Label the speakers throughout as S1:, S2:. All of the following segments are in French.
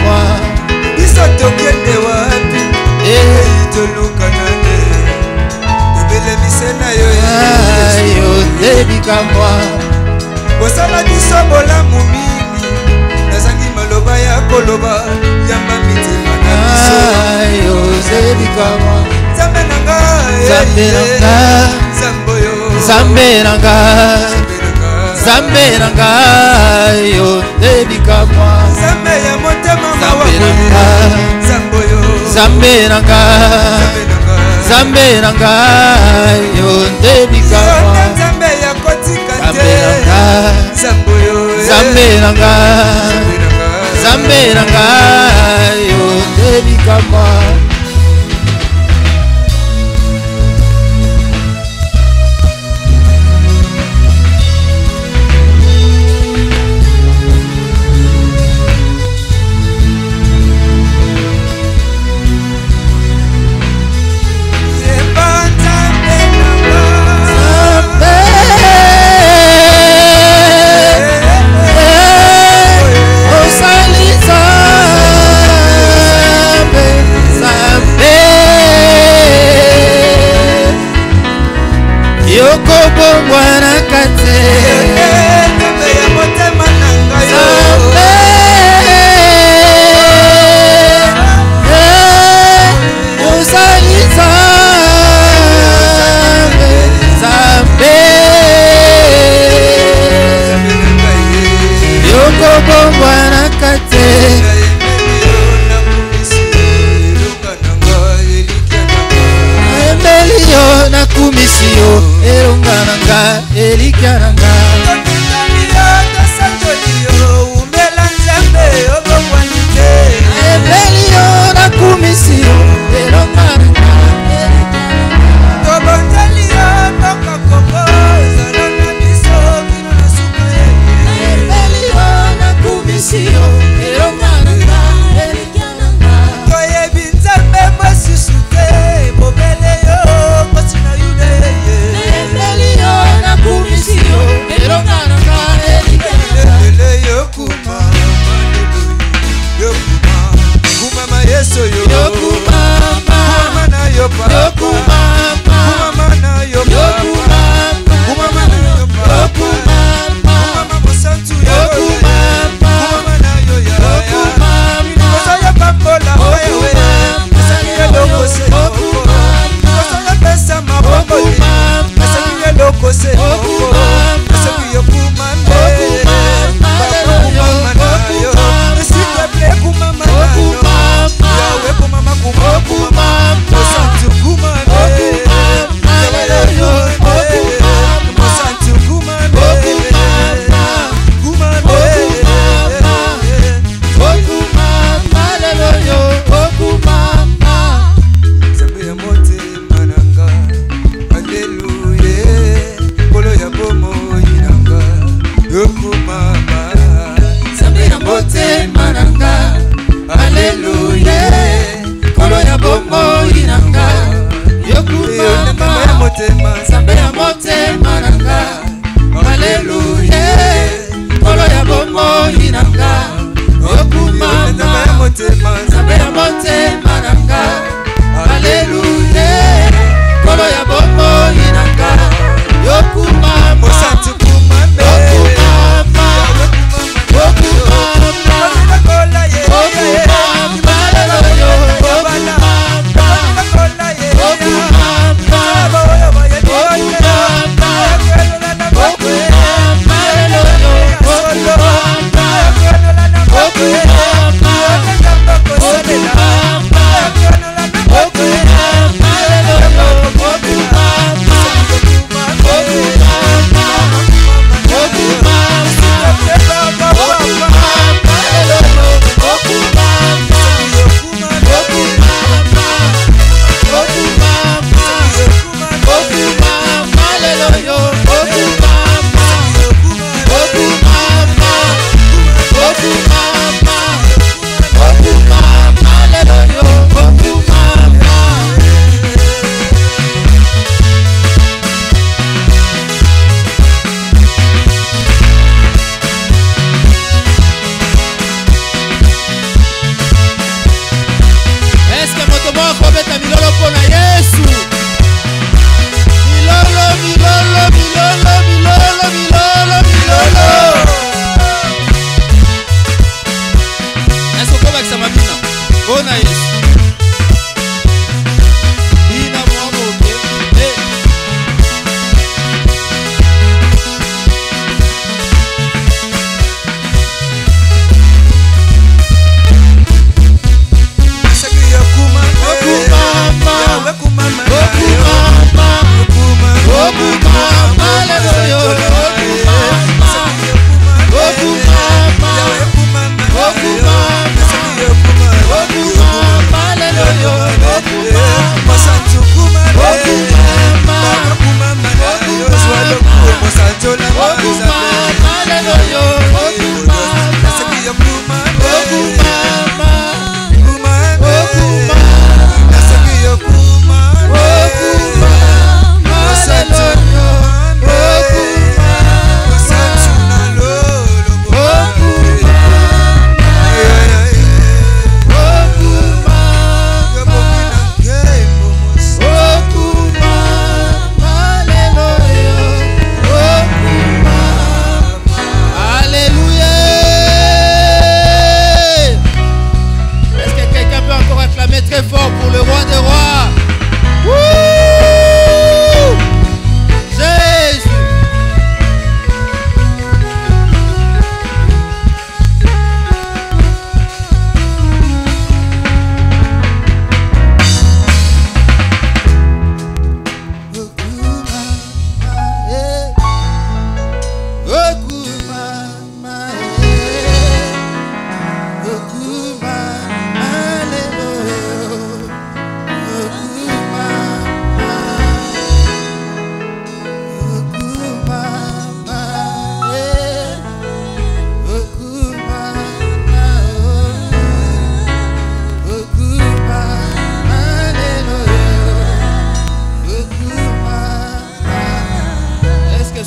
S1: moi.
S2: Biso tokende wapi toluka nane tobele misena yo
S1: tebika moi.
S2: Bosala biso bolamu mingi nazangi maloba ya koloba yamba mitima na biso
S1: tebika moi.
S2: Zambe nanga
S1: Zambe nanga
S2: Zamboyo
S1: Zambe nanga Zambe nanga yo tebika moi.
S2: Zambe ya motema
S1: Zambe nanga
S2: Zamboyo
S1: Zambe nanga Zambe nanga yo tebika moi.
S2: Zambe ya kotika te
S1: Zamboyo Zambe nanga Zambe nanga yo tebika moi.
S2: Yo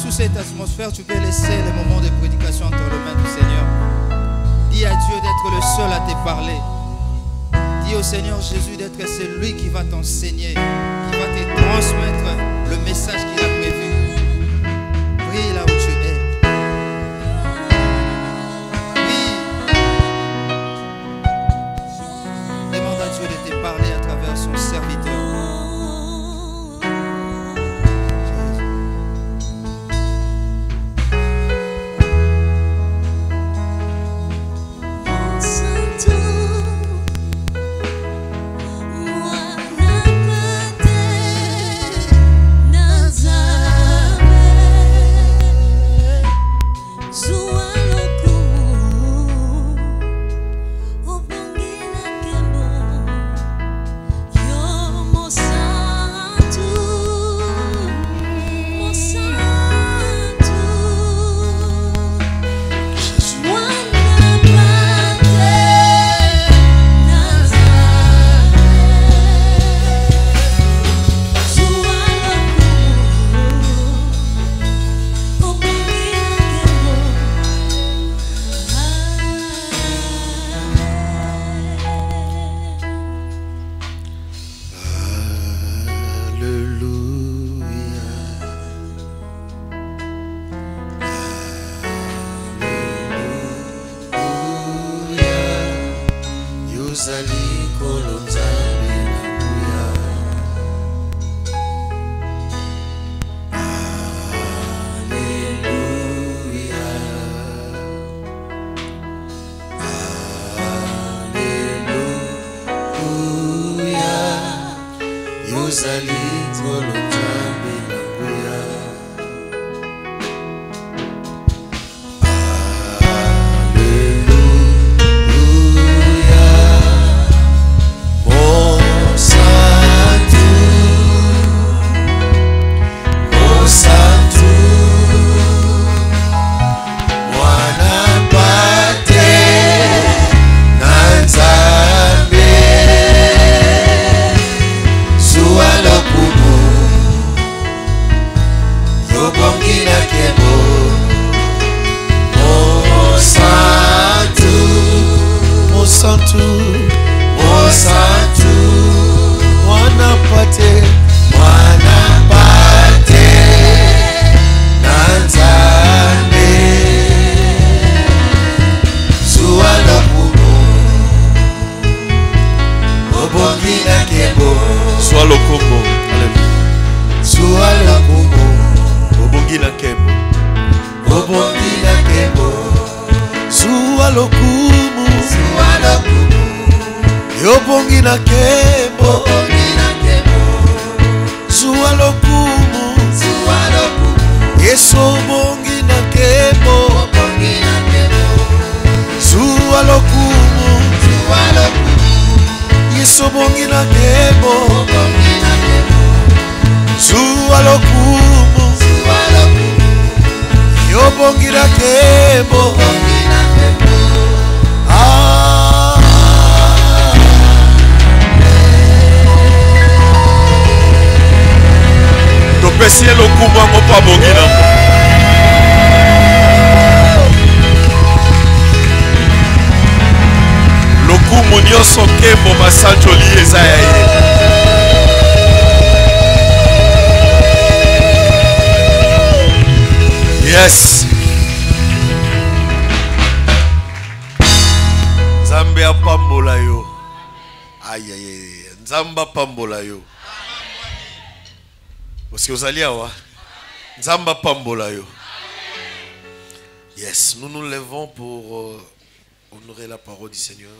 S1: sous cette atmosphère, tu peux laisser les moments de prédication entre les mains du Seigneur. Dis à Dieu d'être le seul à te parler. Dis au Seigneur Jésus d'être celui qui va t'enseigner, qui va te transmettre le message qu'il a prévu. Prie là où tu es. Oui. Demande à Dieu de te parler à travers son serviteur.
S3: Yes. Nzambe apambola yo. Aïe aïe aïe. Nzamba pambola yo. Parce que vous allez voir. Nzamba pambola yo. Yes, nous nous levons pour honorer la parole du Seigneur.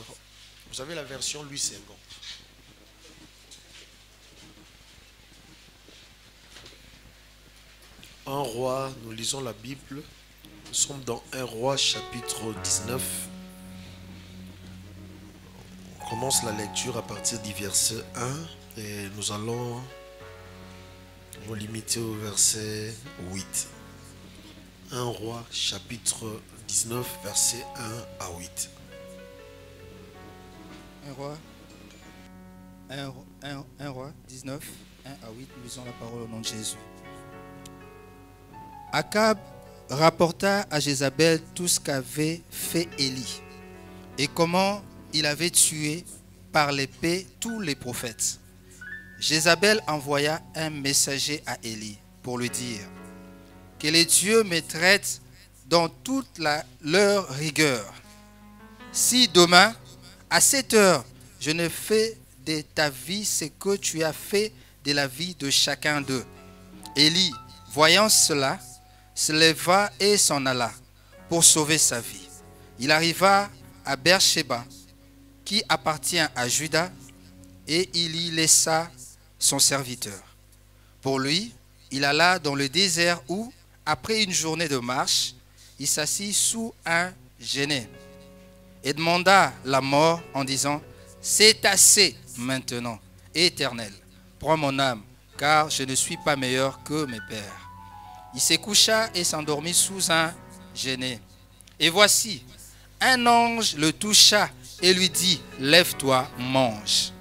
S3: Vous avez la version Louis II. 1 Roi, nous lisons la Bible. Nous sommes dans 1 Roi chapitre 19. On commence la lecture à partir du verset 1 et nous allons nous limiter au verset 8. 1 Roi chapitre 19 verset 1 à 8.
S1: 1 Roi 19, 1 à 8, nous lisons la parole au nom de Jésus. Akab rapporta à Jézabel tout ce qu'avait fait Élie et comment il avait tué par l'épée tous les prophètes. Jézabel envoya un messager à Élie pour lui dire que les dieux me traitent dans toute leur rigueur. Si demain, à 7 heures, je ne fais de ta vie ce que tu as fait de la vie de chacun d'eux. Élie, voyant cela, se leva et s'en alla pour sauver sa vie. Il arriva à Beersheba, qui appartient à Juda, et il y laissa son serviteur. Pour lui, il alla dans le désert où, après une journée de marche, il s'assit sous un genêt et demanda la mort en disant « C'est assez maintenant, Éternel, prends mon âme, car je ne suis pas meilleur que mes pères. » Il se coucha et s'endormit sous un genêt. Et voici, un ange le toucha et lui dit « Lève-toi, mange. »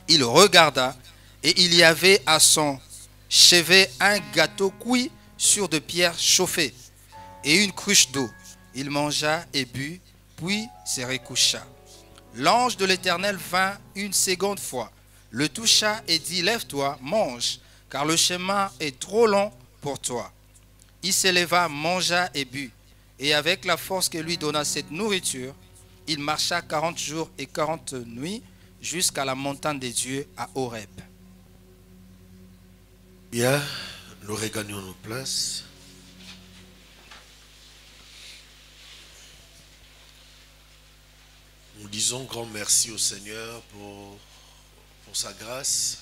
S1: Il regarda et il y avait à son chevet un gâteau cuit sur de pierres chauffées et une cruche d'eau. Il mangea et but, puis se recoucha. L'ange de l'Éternel vint une seconde fois, le toucha et dit « Lève-toi, mange, car le chemin est trop long pour toi. » Il se leva, mangea et but, et avec la force que lui donna cette nourriture, il marcha 40 jours et 40 nuits jusqu'à la montagne des dieux à Horeb.
S3: Bien, nous regagnons nos places. Nous disons grand merci au Seigneur pour sa grâce.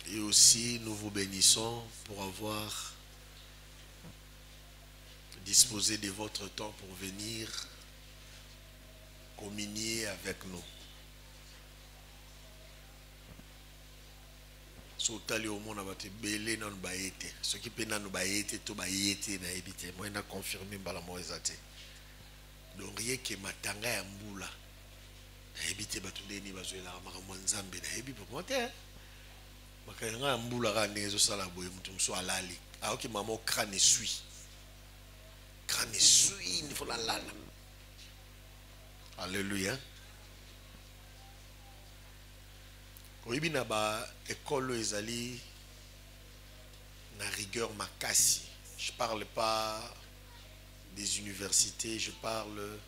S3: Et aussi, nous vous bénissons pour avoir disposé de votre temps pour venir communier avec nous. Sotali au monde abate belé nan baete. Ce qui peut nan baete to baete na ebite. Moi na confirmer bala moezate. Donc rien que matanga ya mbula. Na ebite batundeni bazoela makamwa nzambe na ebi pour monter. Makanga ya mbula ka nezo sala boye mutu mso alali. Aoki mamo crâne sui. Crâne sui il faut la lala. Alléluia. Oyibi na ba école ezali na rigueur makasi. Je parle pas des universités, je parle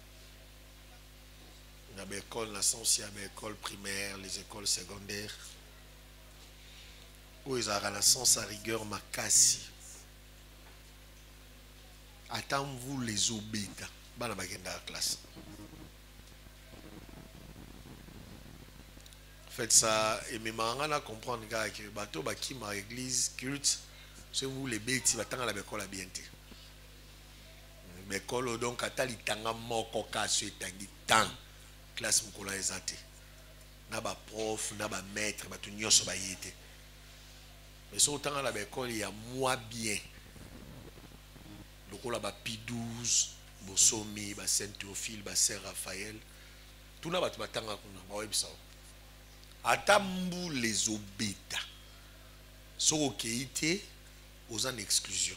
S3: na ba école na sens ya ba école primaire, les écoles secondaires. Où ezala na sens à rigueur makasi. Attends vous les obéta. Bana bagenda la classe. Faites ça et mes marins à comprendre que le bateau qui ma église culte c'est vous les bêtis batanga la bécole à bientôt. Bécole donc à tali tanga moko kaso etangi tant classe mukola ezate. Na ba prof na ba maître batu nyonso ba yete. Mais so tanga la bécole il y a moi bien. Lokola ba P12 Bosomi ba Saint Théophile ba Saint Raphaël tout na batu batanga kuna ba webisa. Atambu les obéta. So okeite aux en exclusion.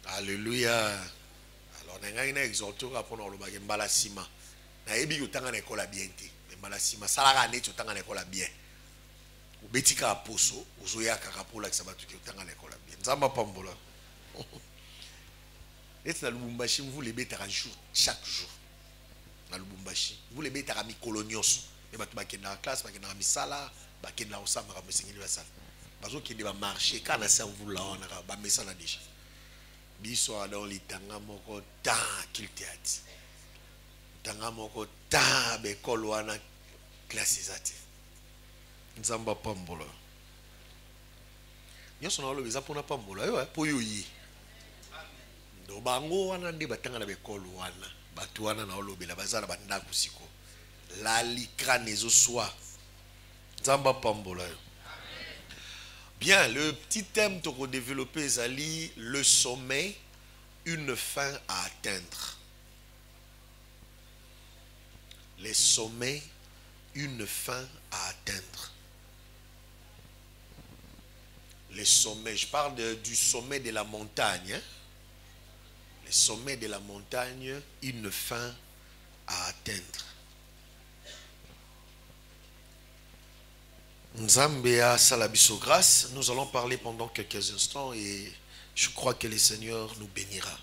S3: Alléluia. Alors on a une exhortation à prendre le bagage balasima. Na ebi yotanga na école bien te. Mais balasima salaka net yotanga na école bien. Obetika aposo ozoya kakapola ki sabatu ki yotanga na école bien. Nzamba pambola. Et na Lubumbashi vous les bêta chaque jour. Na Lubumbashi vous les bêta à mi colonios et batu bakenda la classe bakenda misala bakenda osama ka mesengeli basala bazo kende ba marché kana sa vous là on a ba mesala déjà biso dans litanga moko ta kiltiati tanga moko ta be kolwana classe zati nzamba pambola nyoso na lo beza pona pambola yo po yo yi do bango wana ndi batanga na be kolwana batu wana na olobela bazala banda kusiko la likrane ezo soir nzamba pambola yo. Bien, le petit thème pour développer Zali, le sommet, une fin à atteindre. Les sommets, une fin à atteindre. les sommets. Je parle du sommet de la montagne. Hein? Les sommets de la montagne, une fin à atteindre. Nzambea Salabiso grâce. Nous allons parler pendant quelques instants et je crois que le Seigneur nous bénira.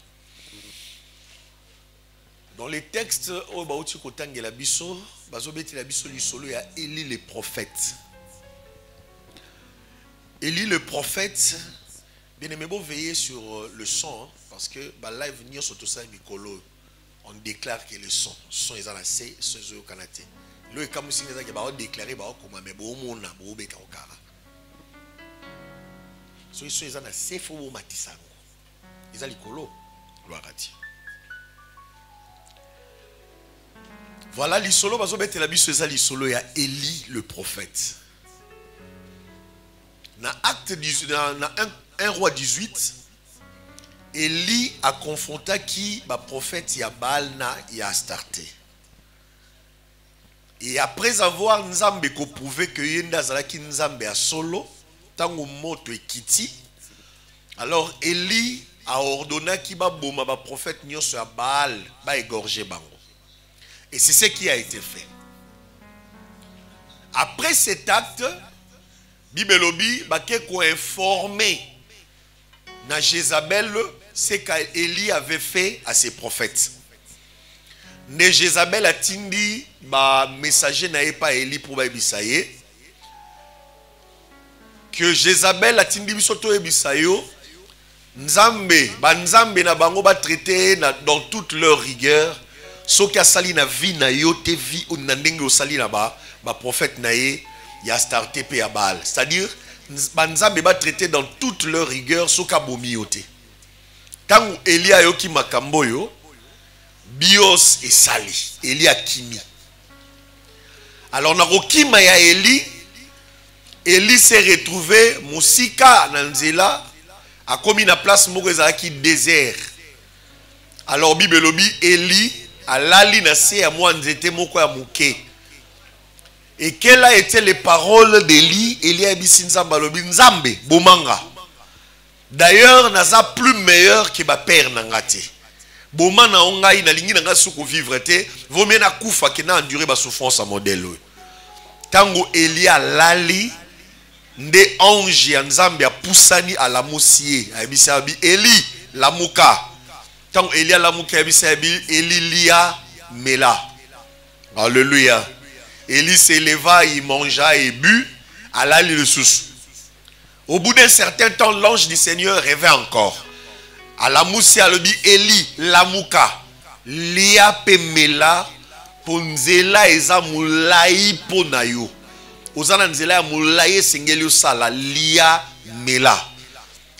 S3: Dans les textes, il y a Élie le prophète. Élie le prophète, bien aimé, vous veillez sur le son, hein, parce que live on déclare que le son est dans la C, son est au Canada. Le comme si nous avons déclaré comme mais bon mon na bo beka okara. So ils sont dans la C fo matisa. Ils ont likolo gloire à Dieu. Voilà l'isolo bazo bete la biso ezali solo ya Élie le prophète. Dans acte 18, dans 1 roi 18, Élie a confronté qui ba prophète ya Baal na ya Astarté. Et après avoir Nzambe ko prouvé que yenda zalaki Nzambe a solo, tango moto ekiti, alors Élie a ordonné ki ba boma ba prophète nyonso ya Baal ba égorger bango. Et c'est ce qui a été fait. Après cet acte, Bibelobi bake ko informé na Jézabel ce qu'Élie avait fait à ses prophètes. Ne Jézabel a tindi ba messager na pas Élie pour ba bisaye que Jézabel a tindi bisoto e bisayo Nzambe ba Nzambe na bango ba traiter dans toute leur rigueur ce qui a sali na vie na yo te vie ou na ndenge o sali na ba prophète na ye ya Astarté pe ya Baal, c'est-à-dire ba Nzambe ba traiter dans toute leur rigueur ce ka bomi yote tangu Élie ayoki makambo yo Bios et Sali, Élie a kimi. Alors, dans le Kima ya Élie, Élie s'est retrouvé, Moussika, Nanzela, a commis la place Moureza qui désert. Alors, Bibelobi, Élie, a lali na se à moi, n'était moko ya mouké. Et quelles a été les paroles d'Élie? Élie a dit Nzambalobi, Nzambe, Bomanga. D'ailleurs, n'a plus meilleur que ma père Nangati. Boma na ongai na lingi na suko vivre te vaut mieux na kufa que na endurer ba souffrance à modèle. Tango Elia lali nde ange ya Nzambe ya pusani à la moussie abisabi Eli lamuka. Tango Elia lamuka abisabi Eli lia mela. Alléluia. Eli s'éleva, il mangea et but à lali le sous. Au bout d'un certain temps, l'ange du Seigneur rêvait encore. À la moussi a dit Eli lamuka lia pemela ponzela eza mulai ponayo ozana nzela mulai sengeli sala lia mela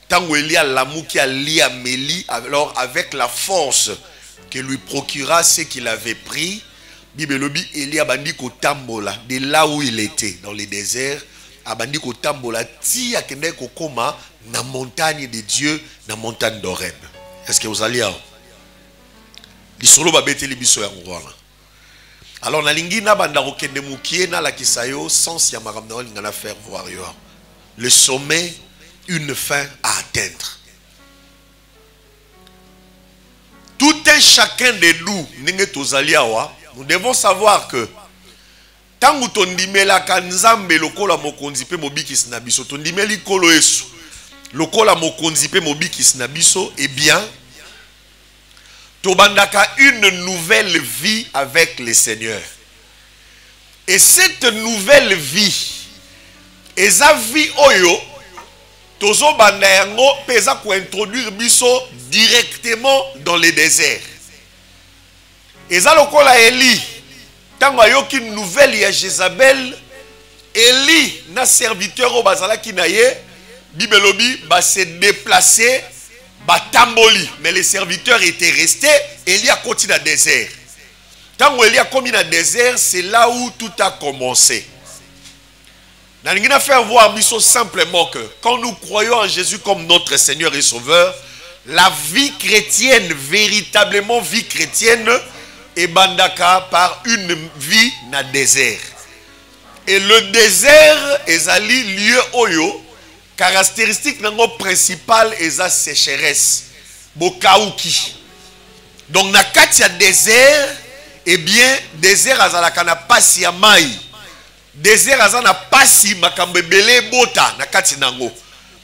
S3: tango Elia lamuki a lia meli alors avec la force que lui procura ce qu'il avait pris bibelobi Elia bandi ko tambola de là où il était dans le désert abandi ko tambola ti akende ko koma na montagne de Dieu, na montagne d'Oreb. Est-ce que vous allez là? Lisolo ba beteli biso ya ngwana. Alors na lingi na banda ko kende mukie na la kisayo sans ya makamna ngana faire voir yo. Le sommet, une fin à atteindre. Tout un chacun de nous, nous devons savoir que tangu tondimela kanzambe lokola mokonzi pe mobikisi na biso tondimeli kolo yesu lokola mokonzi pe mobikisi na biso eh bien tobandaka une nouvelle vie avec le Seigneur. Et cette nouvelle vie eza vie oyo tozo banda yango peza ko introduire biso directement dans le désert. Eza lokola Eli tango ayoki nouvelle ya Jézabel, Eli na serviteur o bazalaki na ye bibelobi ba se déplacer ba tamboli, mais les serviteurs étaient restés. Eli a continué dans le désert. Tango Eli a commis dans le désert, c'est là où tout a commencé. Nous allons faire voir simplement que quand nous croyons en Jésus comme notre Seigneur et Sauveur, la vie chrétienne, véritablement vie chrétienne, est bandaka par une vie dans le désert. Et le désert est un lieu oyo caractéristique principale est la sécheresse. Bokauki. Donc, na kati ya désert, eh bien, désert azalaka na pasi ya mai. Désert azana pasi makambebele bota na kati nango.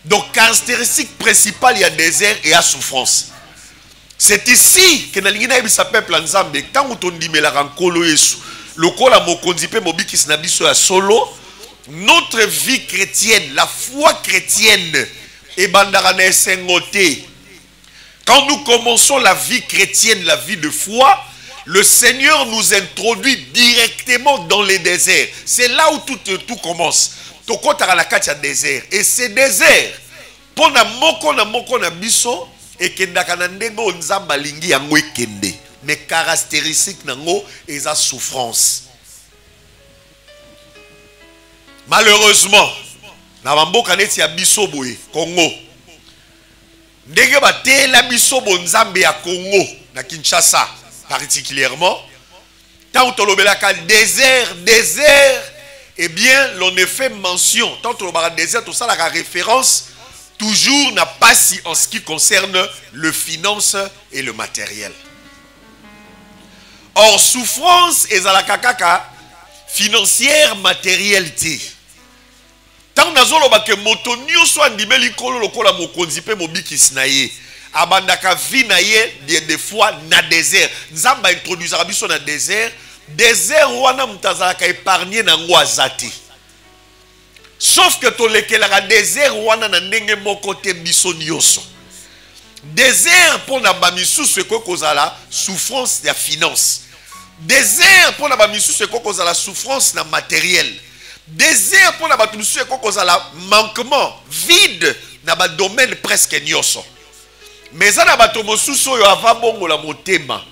S3: Donc, caractéristique principale ya désert et à souffrance. C'est ici que na lingina ebisa peuple nzambe tant utondimela rankolo yesu. Lokola mokonzi pe mobikisi na biso ya solo, notre vie chrétienne, la foi chrétienne est bandara na esengote. Quand nous commençons la vie chrétienne, la vie de foi, le Seigneur nous introduit directement dans les déserts. C'est là où tout commence. Tokotara la katia désert. Et ces déserts, pour na moko na biso, et kendaka na ndengo nzamba lingi yango ekende. Mais caractéristique nango est la souffrance. Malheureusement, na mboka neti ya biso boye, Congo. Ndenge bate la biso bonzambe ya Congo, na Kinshasa particulièrement, tant que l'obélaka désert, eh bien l'on a fait mention, tant que l'obélaka désert, tout ça la référence, toujours n'a pas si en ce qui concerne le finance et le matériel. Or, souffrance est à la kakaka financière matérialité. Tant que moto nyonso andimeli kolo lokola mokonzi pe mobikis na ye abandaka vi na ye des fois na désert. Nzamba introduisera biso na désert. Désert wana mutazalaka épargné na ngo azati. Sauf que to lekelaka désert wana na ndenge moko te biso nyonso. Désert pour na bamisusu ko kozala souffrance ya finance. Désert pour na bamisusu ko kozala souffrance na matériel. Désert pour la batumisu et kokozala manquement vide na ba domaine presque nyoso. Mais ça na batomosu so yo avant bongo la motema.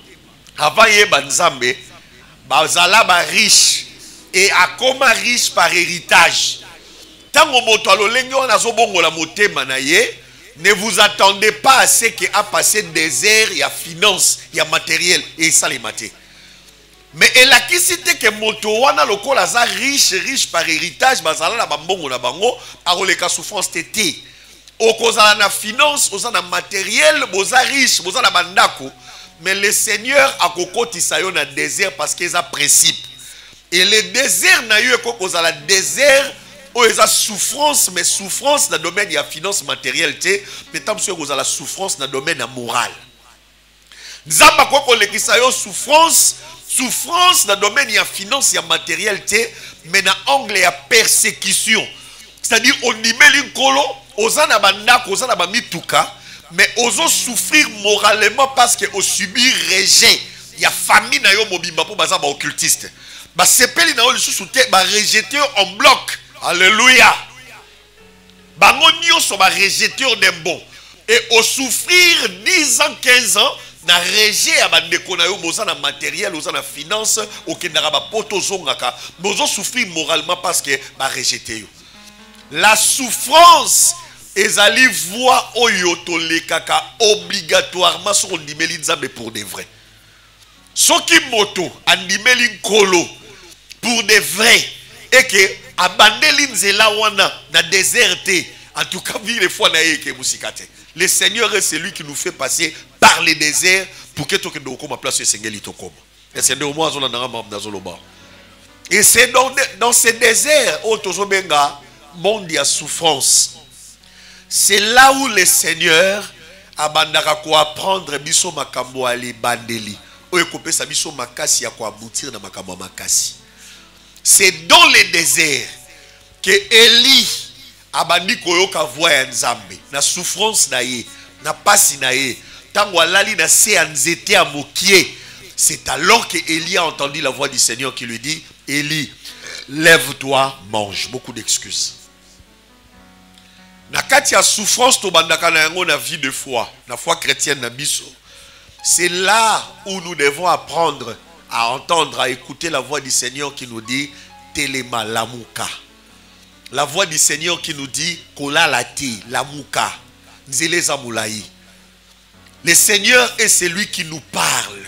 S3: Avant yeba nzambe bazala ba riche et akoma riche par héritage. Tango moto alolengi on azo bongo la motema na ye, ne vous attendez pas à ce que a passé désert, il y a finance, il y a matériel et ça les maté. Mais elle a quitté que moto wana lokola za riche par héritage bazala na bambongo na bango aroleka souffrance tété okozala na finance ozana matériel boza riche boza na bandako mais le Seigneur a kokotisa yo na désert parce que ça principe et le désert na yo kokozala désert o eza souffrance mais souffrance dans domaine ya finance matérialité mais tant que kozala souffrance dans domaine ya moral nzamba koko lekisa yo souffrance dans le domaine de la finance et la matérialité, mais dans l'angle de la persécution. C'est-à-dire, on y met l'incolo, on a bandak, on a mituka, mais on souffrir moralement parce qu'on subit rejet. Il y a famille na yo mobimba pour bazaba occultiste. Bah sepeli na yo le sous-souté, bah rejeté en bloc. Alléluia. Bah on sont bah rejeté en bon. Et au souffrir 10 ans, 15 ans, na rejet à bandeko na yo boza na matériel boza na finance okendaka ba poto zongaka bozo souffrir moralement parce que ba rejeté yo. La souffrance ezali voie oyo to lekaka obligatoirement sur ndimeli nzambe pour de vrai. Soki moto andimeli nkolo pour de vrai et que abandeli nzela wana na déserté en tout cas vivre fois na yeke musikate. Le Seigneur est celui qui nous fait passer par les déserts pour que tu aies place sur Seigneur Litokoma. Et c'est et c'est dans ces déserts où tu as monde de souffrance. C'est là où le Seigneur a apprendre biso makambo ali bandeli. Oye kopé sa biso makasi ya ko aboutir na makambo makasi. C'est dans les déserts que Élie abandi koyoka voix ya nzambe na souffrance na ye na pasi na ye tango alali na se anzete a mokie. C'est alors que Élie a entendu la voix du Seigneur qui lui dit Élie, lève-toi, mange. Beaucoup d'excuses. Na kati ya souffrance to bandaka na yango na vie de foi, na foi chrétienne na biso. C'est là où nous devons apprendre à entendre, à écouter la voix du Seigneur qui nous dit Telema lamuka. La voix du Seigneur qui nous dit Kola lati lamuka nzele zamulayi. Le Seigneur est celui qui nous parle.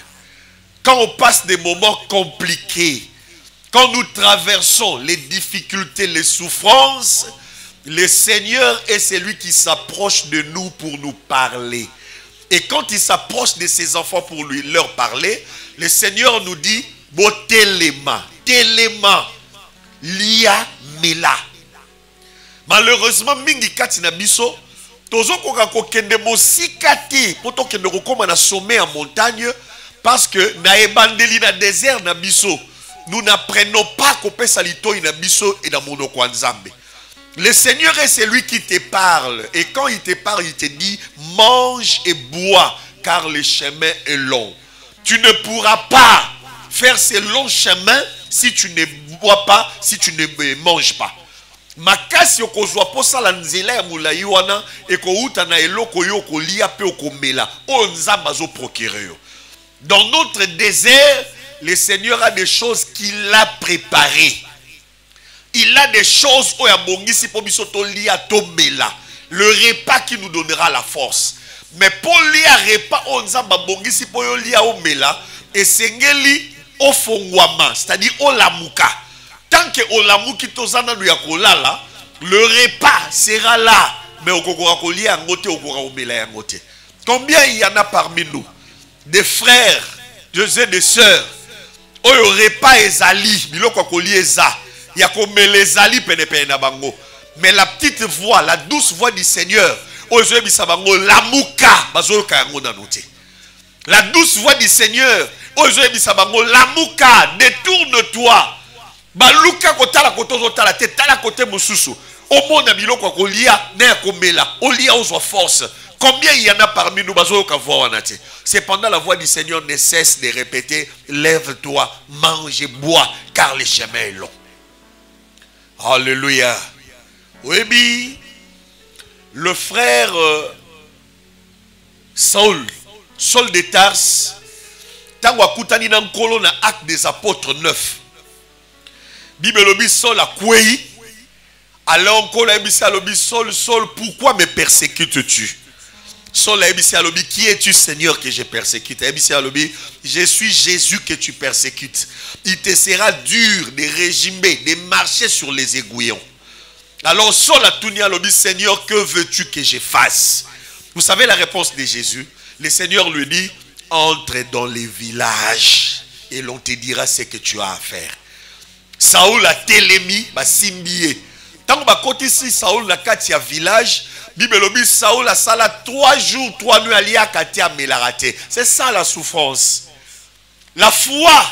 S3: Quand on passe des moments compliqués, quand nous traversons les difficultés, les souffrances, le Seigneur est celui qui s'approche de nous pour nous parler. Et quand il s'approche de ses enfants pour leur parler, le Seigneur nous dit, bo téléma, lia mela. Malheureusement, mingi kati na biso, tozo koka kokende mosika te, poto kende kokoma na sommet en montagne, parce que na ebandeli na désert na biso, nous n'apprenons pas kopesa litoi na biso et na monoko nzambe. Le Seigneur est celui qui te parle. Et quand il te parle, il te dit, mange et bois, car le chemin est long. Tu ne pourras pas faire ce long chemin si tu ne bois pas, si tu ne manges pas. Makasi okozwa posa la nzela ya mulai wana ekouta na eloko yo kolia pe okomela o nzamba zo procurer. Dans notre désert, le Seigneur a des choses qu'il a préparées. Il a des choses au yabongisi po biso to lia to mela. Le repas qui nous donnera la force. Mais pour lia repas o nzamba bongisi po yo lia o mela et sengeli o fongwama, c'est-à-dire o lamuka. Tant que o lamuki tozana lu ya kolala, le repas sera là, mais o kokora kolia ngote o kokora o mela ya ngote. Combien il y en a parmi nous des frères, des sœurs, o yo repas ezali, biloko kolia eza. Il y a comme les ali pene na bango. Mais la petite voix, la douce voix du Seigneur, la douce voix du Seigneur, détourne-toi. Baluka kotala kotozo tala te tala kote mususu. Omona biloko kolia na komela. Olia ozo force. Combien il y en a parmi nous bazo ka voix wanate. Cependant la voix du Seigneur ne cesse de répéter, lève-toi, mange et bois, car le chemin est long. Alléluia. Oui, le frère Saul de Tarse, tango akutani na nkolo na acte des apôtres 9. Bible lobi Saul a kwei. Alors nkolo a ebisi alobi Saul, pourquoi me persécutes-tu? Saul a ebisi alobi, qui es-tu Seigneur que je persécute? A ebisi alobi, je suis Jésus que tu persécutes. Il te sera dur de régimer, de marcher sur les aiguillons. Alors Saul a tout dit alobi, Seigneur, que veux-tu que je fasse? Vous savez la réponse de Jésus? Le Seigneur lui dit, entre dans les villages et l'on te dira ce que tu as à faire. Saul a télémi, ba simbié. Tant que côté ici Saul na katia village, Bible lobi Saul a sala 3 jours 3 nuits alia katia melarate. C'est ça la souffrance. La foi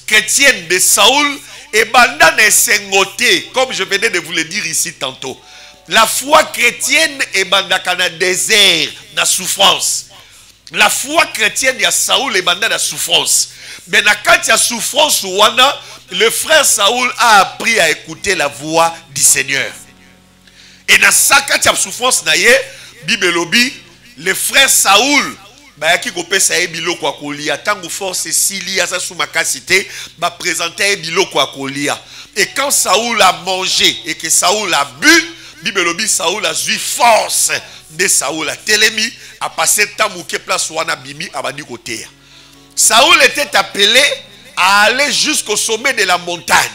S3: chrétienne de Saul est bandane sengoté, comme je venais de vous le dire ici tantôt. La foi chrétienne est bandaka na désert, na souffrance. La foi chrétienne de Saul est bandana souffrance. Mais na katia souffrance wana, le frère Saul a appris à écouter la voix du Seigneur. Et dans sa katia souffrance na ye, Bible lobi, le frère Saul ba ki ko pesa e biloko akolia tango force silia sa sous makasité ba présenter biloko akolia. Et quand Saul a mangé et que Saul a bu, Bible lobi Saul a eu force de Saul a télémi a passé temps mouké place wana bimi abandi côté. Saul était appelé à aller jusqu'au sommet de la montagne.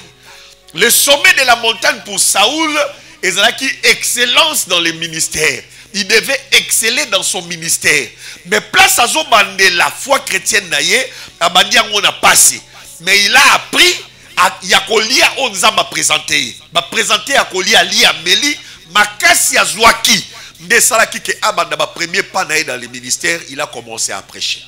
S3: Le sommet de la montagne pour Saul est excellence dans le ministère. Il devait exceller dans son ministère. Mais place à Zobande, la foi chrétienne naye, abandi on a passé. Mais il a appris à Yakolia on m'a présenté. M'a présenté à Kolia Lia Meli, Makasi Azwaki. De Salaki ke abanda ba premier pas naye dans le ministère, il a commencé à prêcher.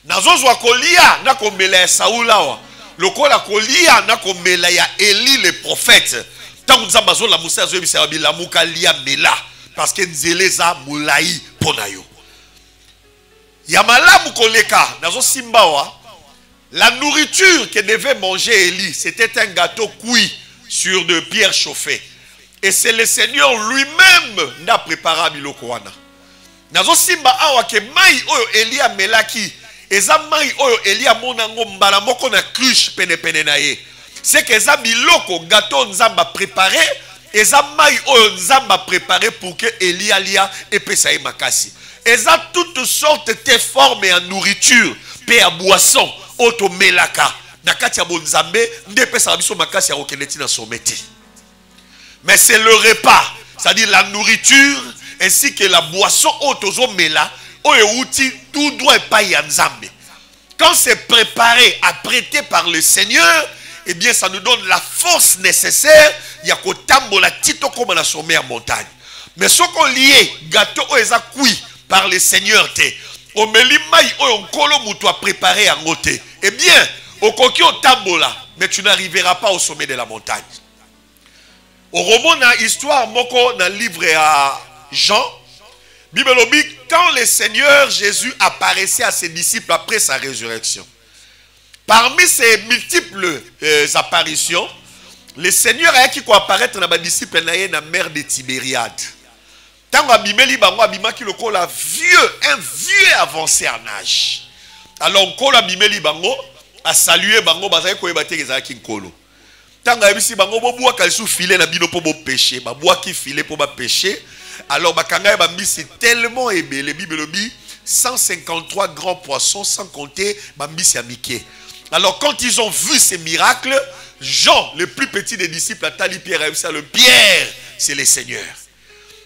S3: Nazo zwa Kolia na komela Saoula wa. Lokola Kolia na komela ya Eli le prophète. Tant que Nzamba zo la Moussa zo ebisa la muka lia mela. Parce que nzeleza moulaï ponayo. Yamala mukoleka nazo simbawa. La nourriture que devait manger Élie, c'était un gâteau cuit sur de pierres chauffées. Et c'est le Seigneur lui-même n'a préparé biloko wana. Nazo simba awa ke mai oyo Élie amelaki. Eza mai oyo Élie amonango mbala moko na cruche pene pene na ye. C'est que eza biloko gâteau nzamba préparé. Eza mai oyo nzamba préparé pour que Élie alia epesa ye makasi. Eza toutes sortes de formes en nourriture, pe à boisson, auto melaka. Na kati ya bonzambe, ndepesa biso makasi ya okeneti na someti. Mais c'est le repas, c'est-à-dire la nourriture ainsi que la boisson autozomela, tout doit pas y ensemble. Quand c'est préparé, apprêté par le Seigneur, eh bien ça nous donne la force nécessaire. Il y a qu'au tambola tito comme on a sommet en montagne. Mais ce qu'on lié, gâteau oeza cuit par le Seigneur te, au melimaï on kolo moutou a préparé en côté. Eh bien, au coquille au tambola, mais tu n'arriveras pas au sommet de la montagne. Au roman na histoire moko dans le livre à Jean, Bible dit quand le Seigneur Jésus apparaissait à ses disciples après sa résurrection. Parmi ces multiples apparitions, le Seigneur a qui apparaître dans les disciples dans la mer de Tibériade. Tant abimeli bango abimaki lokola un vieux avancé en âge. Alors kola abimeli bango a salué bango bazaki ko ebate ezaki nkolo. Tant abisi bango boboa kalisu filet na bino po bo péché, ba boa ki filet po ba péché. Alors bakanga ba mbisi tellement aimé, le Bible dit 153 grands poissons sans compter ba mbisi amike. Alors quand ils ont vu ces miracles, Jean, le plus petit des disciples, a tali Pierre, a dit ça, le Pierre, c'est le Seigneur.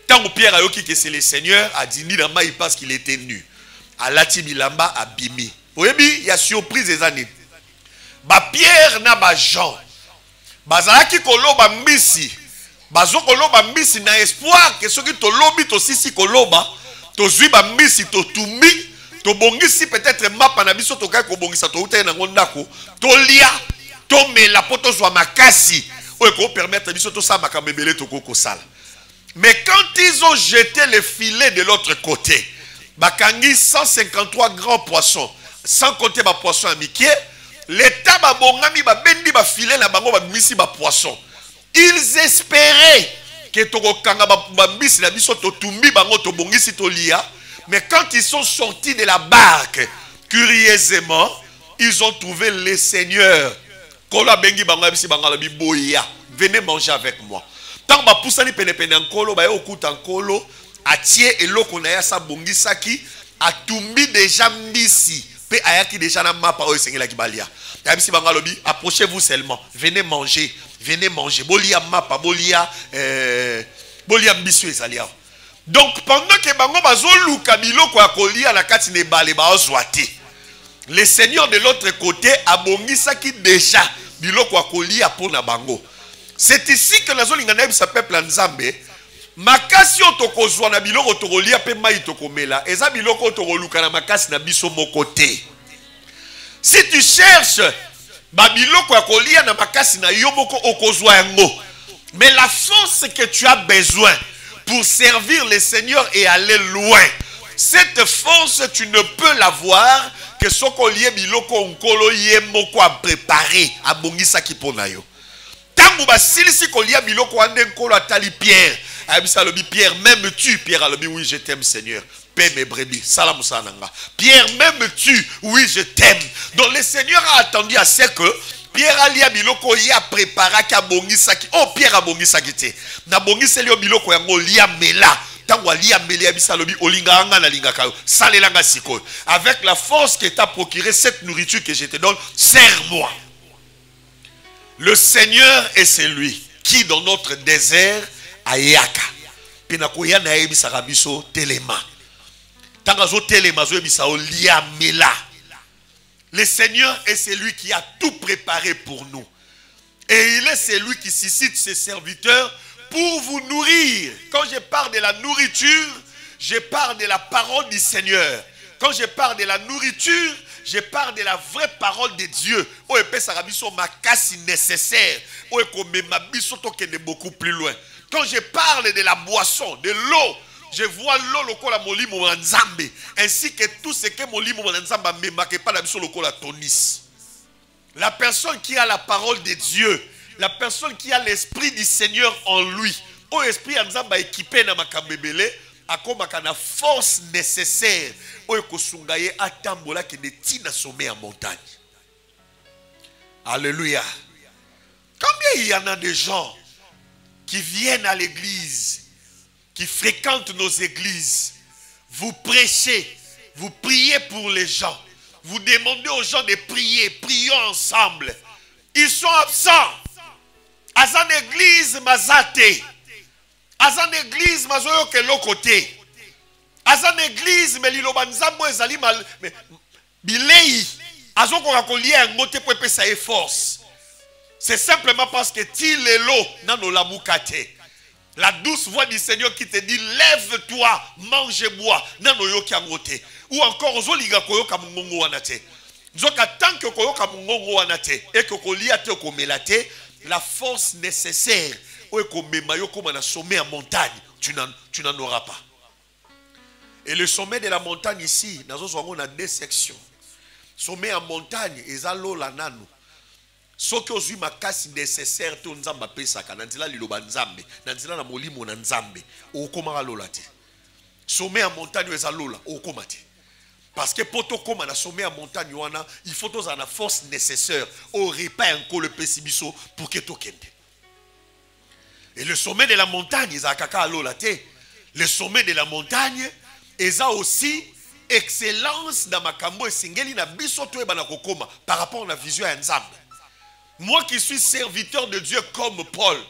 S3: Tant que Pierre a dit que c'est le Seigneur, a dit ni dans il parce qu'il était nu. A lati bilamba a bimi. Vous voyez, il y a surprise des années. Ba Pierre na ba Jean. Bazaki koloba mbisi. Bazo koloba mbisi na espoir que ceux qui to lobi to sisi koloba, to zui ba mbisi to tumbi, to bongisi peut-être mapa na biso to kai ko bongisa to uta na ngondako, to lia, to mela poto zwa makasi, o ko permettre biso to sa makamebele to koko sala. Mais quand ils ont jeté le filet de l'autre côté, bakangi 153 grands poissons, sans compter ba poisson amiqué, l'état ba bongami ba bendi ba filet na bango ba misi ba poisson. Ils espéraient que tokokanga ba misi na biso to tumbi bango to bongisi to lia, mais quand ils sont sortis de la barque, curieusement, ils ont trouvé le Seigneur. Kola bengi bango bisi bango bi boya, venez manger avec moi. Tant ba poussani pene pene nkolo ba okuta nkolo atie eloko na ya sa bongisaki atumbi déjà mbisi pe ayaki déjà na mapa o sengela kibalia. Ya bisi bango lobi approchez-vous seulement, venez manger bolia mapa bolia mbisi esalia. Donc pendant que bango bazoluka biloko akolia na kati ne bale ba ozwate, le Seigneur de l'autre côté a bongisaki déjà biloko akolia pour na bango. C'est ici que nous avons sa peuple en Zambé. Makasi otokozwa na biloko tokolia pe mai tokomela. Eza biloko tokoluka na makasi na biso mokote. Si tu cherches babiloko akolia na makasi na yo moko okozwa yango. Mais la force que tu as besoin pour servir le Seigneur et aller loin, cette force tu ne peux l'avoir que sokolie biloko onkolo ye moko a préparé a bongisa ki pona yo. Tangu basilisi kolia biloko ande nkolo atali Pierre. Abisa lobi Pierre, m'aimes-tu? Pierre a lobi oui, je t'aime Seigneur. Paix mes brebis. Salam sananga. Pierre, m'aimes-tu? Oui, je t'aime. Donc le Seigneur a attendu à ce que Pierre a lia biloko ya prépara ka bongisaki. Oh Pierre a bongisaki te. Na bongise lio biloko yango lia mela. Tangu lia mela abisa lobi olinga anga na linga kayo. Salelanga siko. Avec la force que t'a procuré cette nourriture que je te donne, sers-moi. Le Seigneur est celui qui dans notre désert a yaka. Penakoya na ebisa rabiso telema. Tangazo telema zo ebisa olia mela. Le Seigneur est celui qui a tout préparé pour nous. Et il est celui qui suscite ses serviteurs pour vous nourrir. Quand je parle de la nourriture, je parle de la parole du Seigneur. Quand je parle de la nourriture, je parle de la vraie parole de Dieu. O epesa rabiso makasi nécessaire. O ekomema biso tokende beaucoup plus loin. Quand je parle de la boisson, de l'eau, je vois l'eau lokola molimo nzambe, ainsi que tout ce que molimo nzamba memake pas la biso lokola tonis. La personne qui a la parole de Dieu, la personne qui a l'esprit du Seigneur en lui, au esprit nzamba équipé na makambebele, akomaka na force nécessaire oyo kosungaye atambola ke de tina sommet en montagne. Alléluia. Combien il y en a de gens qui viennent à l'église, qui fréquentent nos églises, vous prêchez, vous priez pour les gens, vous demandez aux gens de prier, prions ensemble. Ils sont absents. Azan église mazate. Azan église mazoyo ke lokote. Azan église mais liloba nzambo ezali mal bilei. Azon ko rakolie ngote pour pesa e force. C'est simplement parce que ti lelo nano la mukate. La douce voix du Seigneur qui te dit lève-toi, mange et bois. Nano yo ki ngote. Ou encore ozo liga koyoka mungongo wanate. Zoka tant que koyoka mungongo wanate et que kolia te komelate, la force nécessaire ou ko memayo comme na sommet en montagne, tu n'en auras pas. Et le sommet de la montagne ici, on a deux sections. Sommet en montagne, ezalo la nano. Ce qui est makasi nécessaire, tu nzamba pesaka. Nandila liloba nzambe, nandila na molimo na nzambe. Okoma lola te. Sommet en montagne ezalo la, okoma te. Parce que pour tout comme on a sommet en montagne, il faut tous la force nécessaire au repas encore le pessibiso pour que tout kende. Et le sommet de la montagne, ils a kaka lola te. Le sommet de la montagne, ils a aussi excellence dans ma kambo et singeli na biso to e banakokoma par rapport à la vision à nzambe. Moi qui suis serviteur de Dieu comme Paul,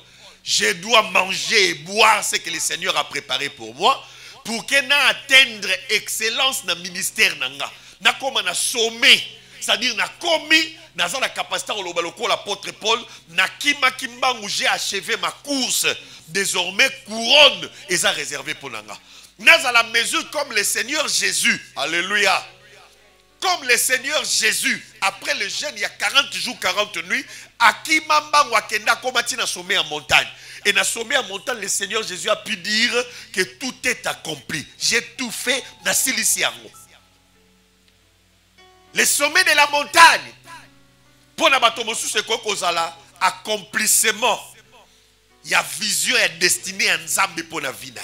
S3: je dois manger et boire ce que le Seigneur a préparé pour moi. Pour que na atteindre excellence dans le ministère nanga na comme na sommet, c'est-à-dire na komi na la capacité au lobaloko l'apôtre Paul na kima kimbangu j'ai achevé ma course, désormais couronne est réservé pour nanga na à la mesure comme le Seigneur Jésus, alléluia, comme le Seigneur Jésus après le jeûne il y a 40 jours 40 nuits akima mbangu akenda komati na sommet en montagne. Et dans le sommet en montagne, le Seigneur Jésus a pu dire que tout est accompli. J'ai tout fait dans Siliciango. Le sommet de la montagne, pour Nabatomosu, c'est quoi qu'on a là? Accomplissement. Il y a vision et destinée à Nzambe pour la vie.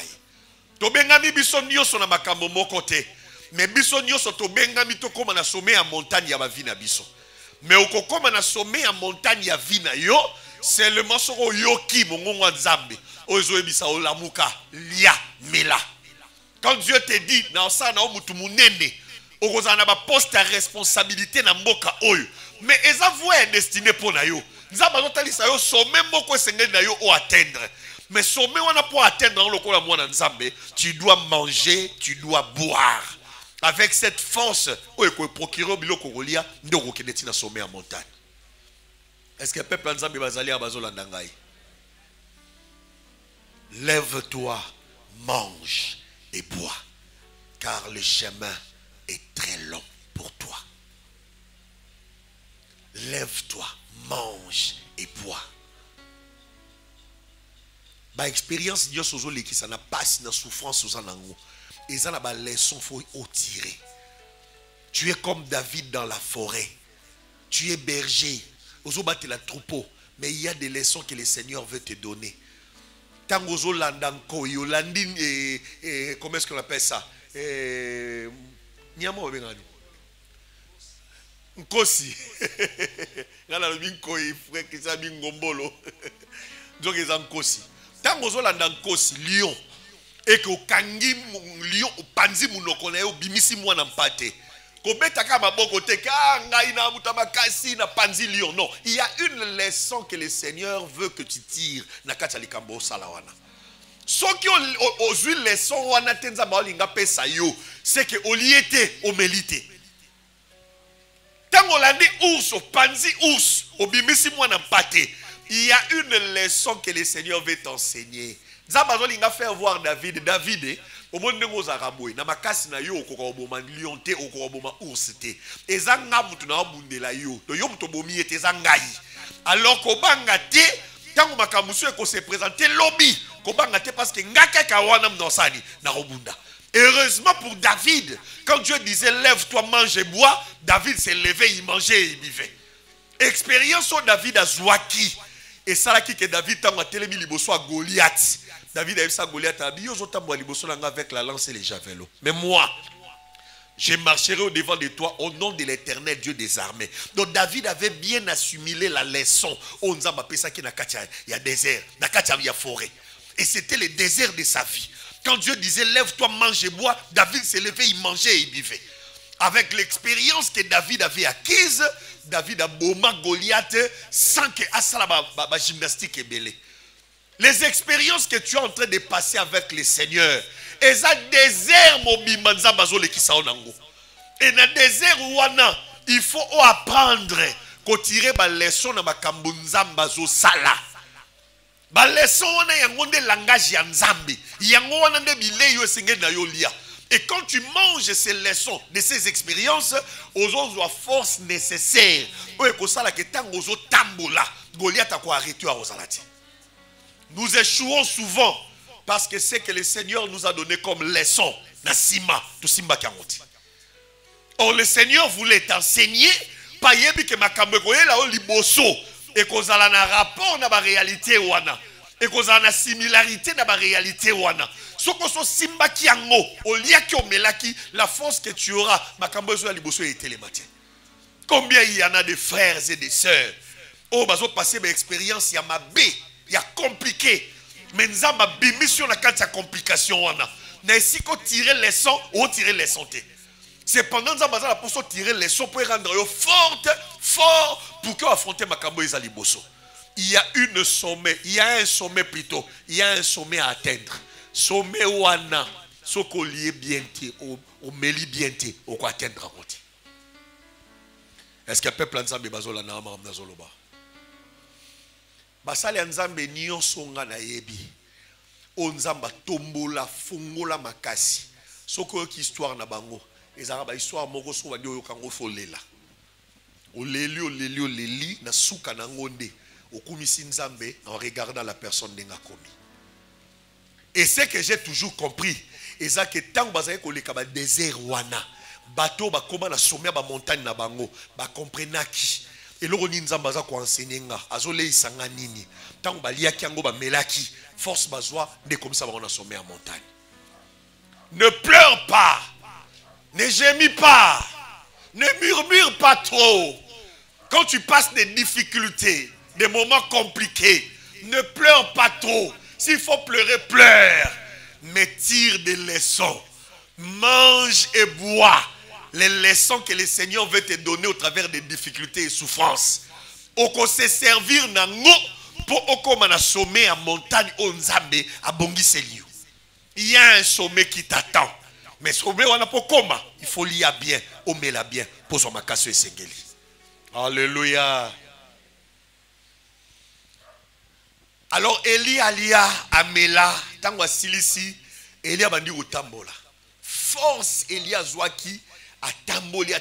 S3: Tobengami biso nyoso na makambo moko te. Mais biso nyoso tobengami to koma na sommet en montagne ya ba vie na biso. Mais okokoma na sommet en montagne ya vie na yo. C'est le mensonge yoki mongongo nzambe ozo ebisa olamuka lia mela. Quand Dieu te dit na ça na mutu munene okozana ba poste à responsabilité na mboka oyo mais eza voie destinée pour na yo nzamba zotalisa yo sommet moko esengeli na yo o atteindre mais sommet wana pour atteindre lokola mwana nzambe tu dois manger, tu dois boire avec cette force oyo ko procurer biloko kolia ndoko keneti na sommet en montagne. Est-ce que le peuple Nzambe bazali a bazolanda ngai? Lève-toi, mange et bois, car le chemin est très long pour toi. Lève-toi, mange et bois. Ba expérience Dieu sozo leki ça n'a pas na souffrance aux anango. Et ça na ba leçon faut tirer. Tu es comme David dans la forêt. Tu es berger. Ozobate la troupeau, mais il y a des leçons que le Seigneur veut te donner. Tangozo landanko, yolandin et comment est-ce qu'on appelle ça? Nyamo bengani. Nkosi. Ngala lo binko frère qui sa bingombolo. Donc ils ont nkosi. Tangozo landankosi lion et que kangi lion panzi munoko na yo bimisi mwana mpate. Non, il y a une leçon que le Seigneur veut que tu tires. Ce qui ont une leçon, c'est que au liété, au mélité. Tant qu'on l'a dit ours, au panzi ours, au bimisi mwana mpate, il y a une leçon que le Seigneur veut t'enseigner. Zabazolinga faire voir David. David, au monde de Mozaraboué, na makasi na yo okoko oboma lion te okoko oboma ours te. Ezanga mutu na obunde la yo. To yo mutu bomi ete zangai. Alors ko banga te, tango makamusu ko se présenter lobby, ko banga te parce que ngaka ka wana mnosani na obunda. Heureusement pour David, quand Dieu disait lève-toi, mange et bois, David s'est levé, il mangeait et il buvait. Expérience sur David à Zouaki. Et ça là qui que David tango telemi liboso à Goliath. David a eu ça Goliath a dit avec la lance et les javelots. Mais moi, je marcherai au devant de toi au nom de l'Éternel Dieu des armées. Donc David avait bien assimilé la leçon. Il y a désert, il y a forêt. Et c'était le désert de sa vie. Quand Dieu disait lève-toi, mange et bois, David s'est levé, il mangeait et il buvait. Avec l'expérience que David avait acquise, David a boma Goliath sans que asala ba gymnastique belé. Les expériences que tu es en train de passer avec le Seigneur, et ça désert mobimanza bazole ki saonango. Et dans le désert wana, il faut apprendre qu'on tire ba leçon na makambo nzamba zo sala. Ba leçon wana yango nde langage ya nzambe. Yango wana nde bileyo esenge na yo lia. Et quand tu manges ces leçons de ces expériences, aux autres la force nécessaire. Nous échouons souvent parce que c'est que le Seigneur nous a donné comme leçon. Or le Seigneur voulait t'enseigner, pas que ma et qu'on a un rapport dans la réalité wana. Et qu'on a une similarité dans la réalité wana. Ce qu'on soit simba qui ango, au lia qui omelaki, la force que tu auras, ma kambozo liboso et télématin. Combien il y en a de frères et de sœurs? Oh, bazo passer mes expériences, il y a ma B, il y a compliqué. Mais nous avons ma mission na carte complication wana. Mais si qu'on tire les sons, on tire les santé. C'est pendant que nous avons tirer les sons pour rendre forte, fort, pour qu'on affronte ma kambozo liboso. Il y a un sommet plutôt, il y a un sommet à atteindre. Sommet wana, ce qu'on lie bien, au meli bien, au quoi atteindre. Est-ce que le peuple nzambe bazola na amam na zoloba? Basale nzambe niyo songa na yebi. O nzamba tombola, fungola makasi. Soko ki histoire na bango. Ezara ba histoire moko so ba dio kango folela. Oleli na suka na ngonde. Okumisi nzambe en regardant la personne denga komi. Et c'est que j'ai toujours compris, et ça que tant que vous avez un désert wana, bateau ba koma na sommet ba montagne na bango, ba comprenaki. Et le roni nzambaza ko enseigner nga, azole isanga nini. Tant ba liaki yango ba melaki, force bazwa de comme ça ba na sommet à montagne. Ne pleure pas. Ne gémis pas. Ne murmure pas trop. Quand tu passes des difficultés, des moments compliqués, ne pleure pas trop. S'il faut pleurer, pleure. Mais tire des leçons. Mange et bois les leçons que le Seigneur veut te donner au travers des difficultés et souffrances. Oko se servir nango pour okoma na sommet à montagne onzambe à Bongiseliu. Il y a un sommet qui t'attend. Mais sommet wana pour koma, il faut lire bien, omela bien pour son makaso et sengeli. Alléluia. Alors Eli alia amela tangwa silisi Eli abandi utambola. Force Elia zwaki atamboli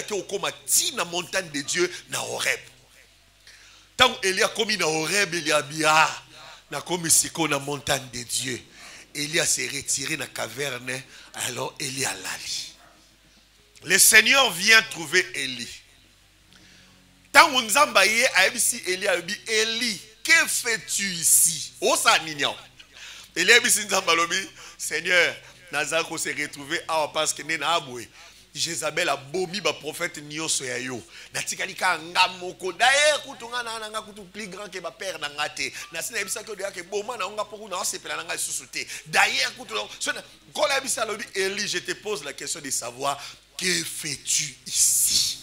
S3: ke okoma ti na montagne de Dieu na Horeb. Tant Elia komi na Horeb Elia bia na komi siko na montagne de Dieu. Elia s'est retiré na caverne, alors Elia lali. Le Seigneur vient trouver Eli. Tant on nzamba ye aebisi Elia abi Eli, que fais-tu ici? Oh ça nignon. Elia abisi nzamba lobi, Seigneur, Nazako s'est retrouvé parce que nena aboué. Jézabel a bomi ba prophète nyonso ya yo. Na tikali ka ngamoko d'ailleurs kutunga na nga kutu plus grand que ba père na ngate. Na sina ebisa ko de ke boma na nga poku na sepela na nga susuté. D'ailleurs kutu sona kola ebisa lobi Eli, je te pose la question de savoir que fais-tu ici?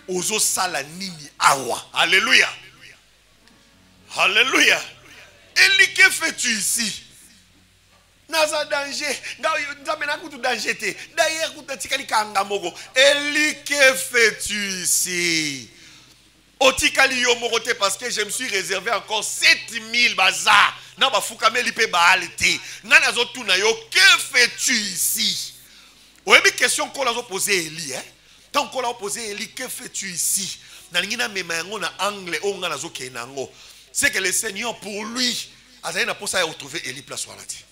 S3: Ozo sala nini awa. Alléluia. Alléluia. Eli, que fais-tu ici? Naza danger, danger. D'ailleurs, Eli, que fais-tu ici? Otikali yomorote parce que je me suis réservé encore 7000 bazar. Na ba fukame lipe ba alete. Nana zo tuna yo, que fais-tu ici? Oyebi question qu'on a posé Eli, hein? Tant qu'on a posé Eli, que fais-tu ici? Na ngina mema yango na angle onga nazo kenango. C'est que le Seigneur pour lui, azali na posa ya retrouver Eli place walati.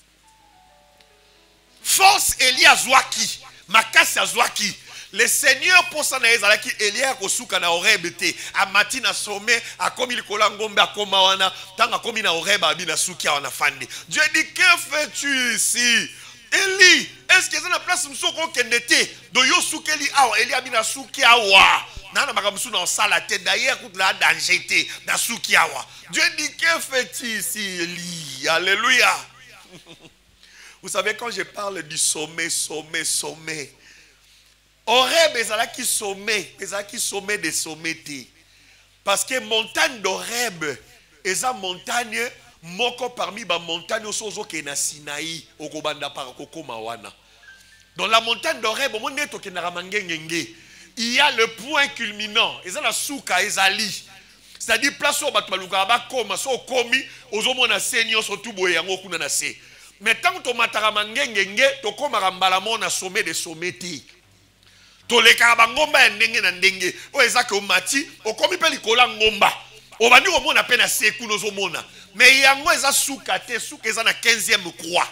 S3: Force Eli azwaki, makasi azwaki. Le Seigneur pour ça na ezalaki Elia kosuka na Horeb te, amati na sommet, akomi likola ngombe akoma wana, tanga komi na Horeb abina suki wana fandi. Dieu dit, que fais-tu ici? Eli, est-ce que c'est la place msoko kendete? Do yo suki Eli awa, Eli abina suki awa. Nana makamusu na sala te, d'ailleurs koute la danger te, na suki awa. Dieu dit, que fais-tu ici Eli? Alléluia. Vous savez, quand je parle du sommet, Horeb ezalaki sommet de sommets. Parce que montagne d'Horeb eza montagne moko parmi ba montagne osozo ke na Sinaï okobanda par kokoma wana. Dans la montagne d'Horeb au monde to ke na ramangengenge, il y a le point culminant, eza la souka ezali. C'est-à-dire place au batmaluka ba koma so komi ozomona senyo so tubo yango kuna na se. Mais tant to matara mangengenge to koma rambala mona sommet de sommets. Toleka bangomba ya ndenge na ndenge o ezaka omati okomi pe likola ngomba obandi omona pe na seku nozomona mais yango eza suka te suka eza na 15e croix.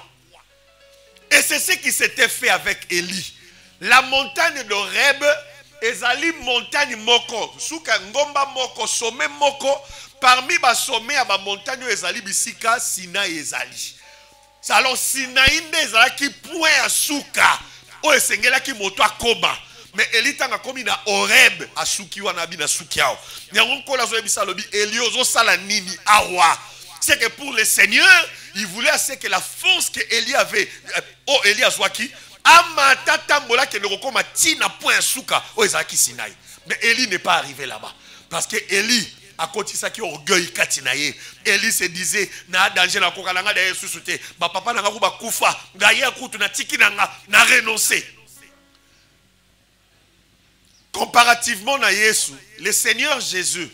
S3: Et c'est ce qui s'était fait avec Élie. La montagne d'Horeb ezali montagne moko suka ngomba moko sommet moko parmi ba sommet ya ba montagne ezali bisika Sinaï ezali. Alors Sinaï nde ezalaki point ya suka o esengelaki moto akoma. Mais Eli tanga komi na Horeb asuki wana bi na suki ao. Nyango kola zo ebisa lobi Eli ozo sala nini awa. C'est que pour le Seigneur, il voulait assez que la force que Eli avait Eli azwaki amata tambola ke le koma tina point suka o ezaki Sinaï. Mais Eli n'est pas arrivé là-bas parce que Eli a kotisa ki orgueil katinaye. Eli se disait na danger na kokalanga de susute. Ba papa na ngaku ba kufa, ngaye akutu na tiki na renoncer. Comparativement à Jésus, le Seigneur Jésus,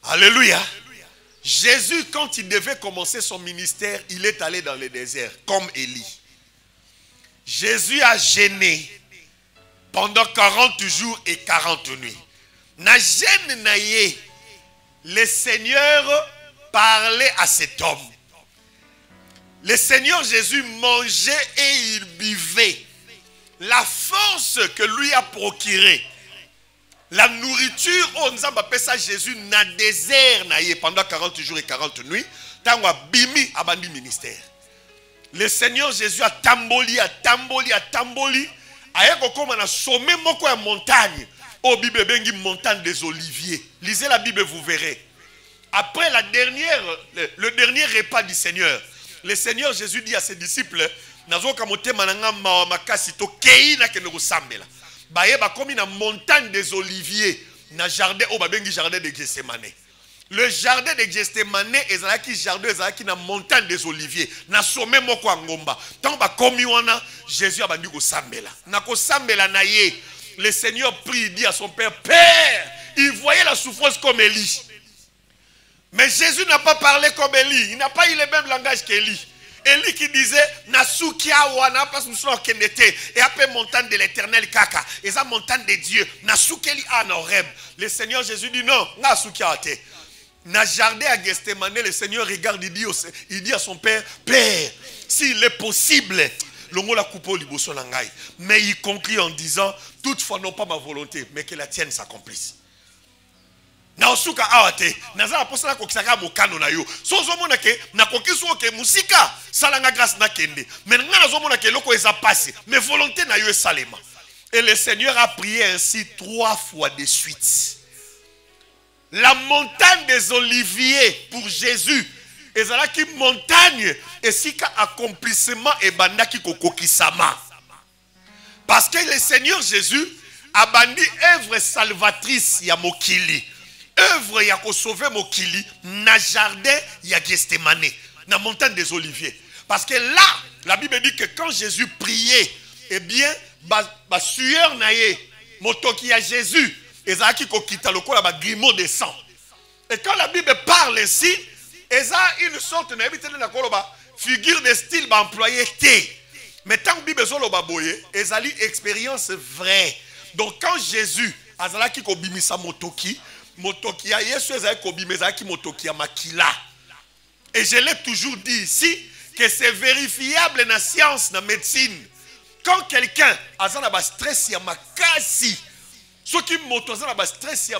S3: alléluia, Jésus quand il devait commencer son ministère, il est allé dans le désert, comme Élie. Jésus a jeûné pendant 40 jours et 40 nuits. Na jeûne naïe, le Seigneur parlait à cet homme. Le Seigneur Jésus mangeait et il buvait. La force que lui a procurée, la nourriture, on nous a appelé ça Jésus na désert pendant 40 jours et 40 nuits, tant a bimi abandi ministère. Le Seigneur Jésus a tamboli, a comme on a sommet moko ya montagne, au Bible bengi montagne des Oliviers. Lisez la Bible, vous verrez. Après le dernier repas du Seigneur, le Seigneur Jésus dit à ses disciples, nazoka motema nanga makasi to keina ke no sambela baye ba komi na montagne des Oliviers na jardin o babengi jardin de Gethsemane. Le jardin de Gethsemane ezalaki jardin ezalaki na montagne des Oliviers na sommet moko ngomba. Tant ba komi wana Jésus abandi ko sambela na ko sambela na ye. Le Seigneur prie, dit à son père, Père, il voyait la souffrance comme Élie. Mais Jésus n'a pas parlé comme Élie, il n'a pas eu le même langage qu'Élie. Élie qui disait Nasukia wana pas kenete et après montagne de l'Éternel kaka et ça montagne de Dieu Nasukeli en Horeb. Le Seigneur Jésus dit non, Nasukia te. Na jardin à Gethsemane, le Seigneur regarde, il dit à son père, Père, s'il est possible, mais il conclut en disant, toutefois non pas ma volonté, mais que la tienne s'accomplisse. Na osuka awate naza aposala ko kisaka mokano na yo sozo mona ke na kokiso ke musika salanga grâce na kende mais nga nazo mona ke loko eza passé mais volonté na yo salema. Et le Seigneur a prié ainsi 3 fois de suite. La montagne des Oliviers pour Jésus ezalaki montagne esika accomplissement et bandaki kokokisama parce que le Seigneur Jésus a bandi œuvre salvatrice ya mokili. Œuvre ya ko sauver mokili na jardin ya Gethsemane na montagne des Oliviers parce que là la Bible dit que quand Jésus priait eh bien ba sueur na ye motoki ya Jésus ezaki ko kita lokola ba grimo de sang. Et quand la Bible parle ici eza une sorte na ebitele na koloba figure de style ba employé té mais tant que Bible zoloba boye ezali expérience vraie. Donc quand Jésus azalaki ko bimisa motoki Motokia Yesu ezaki kobimezaki motokia makila. Et je l'ai toujours dit ici que c'est vérifiable na science na médecine. Quand quelqu'un a un stress ya makasi, ce qui moto a un stress ya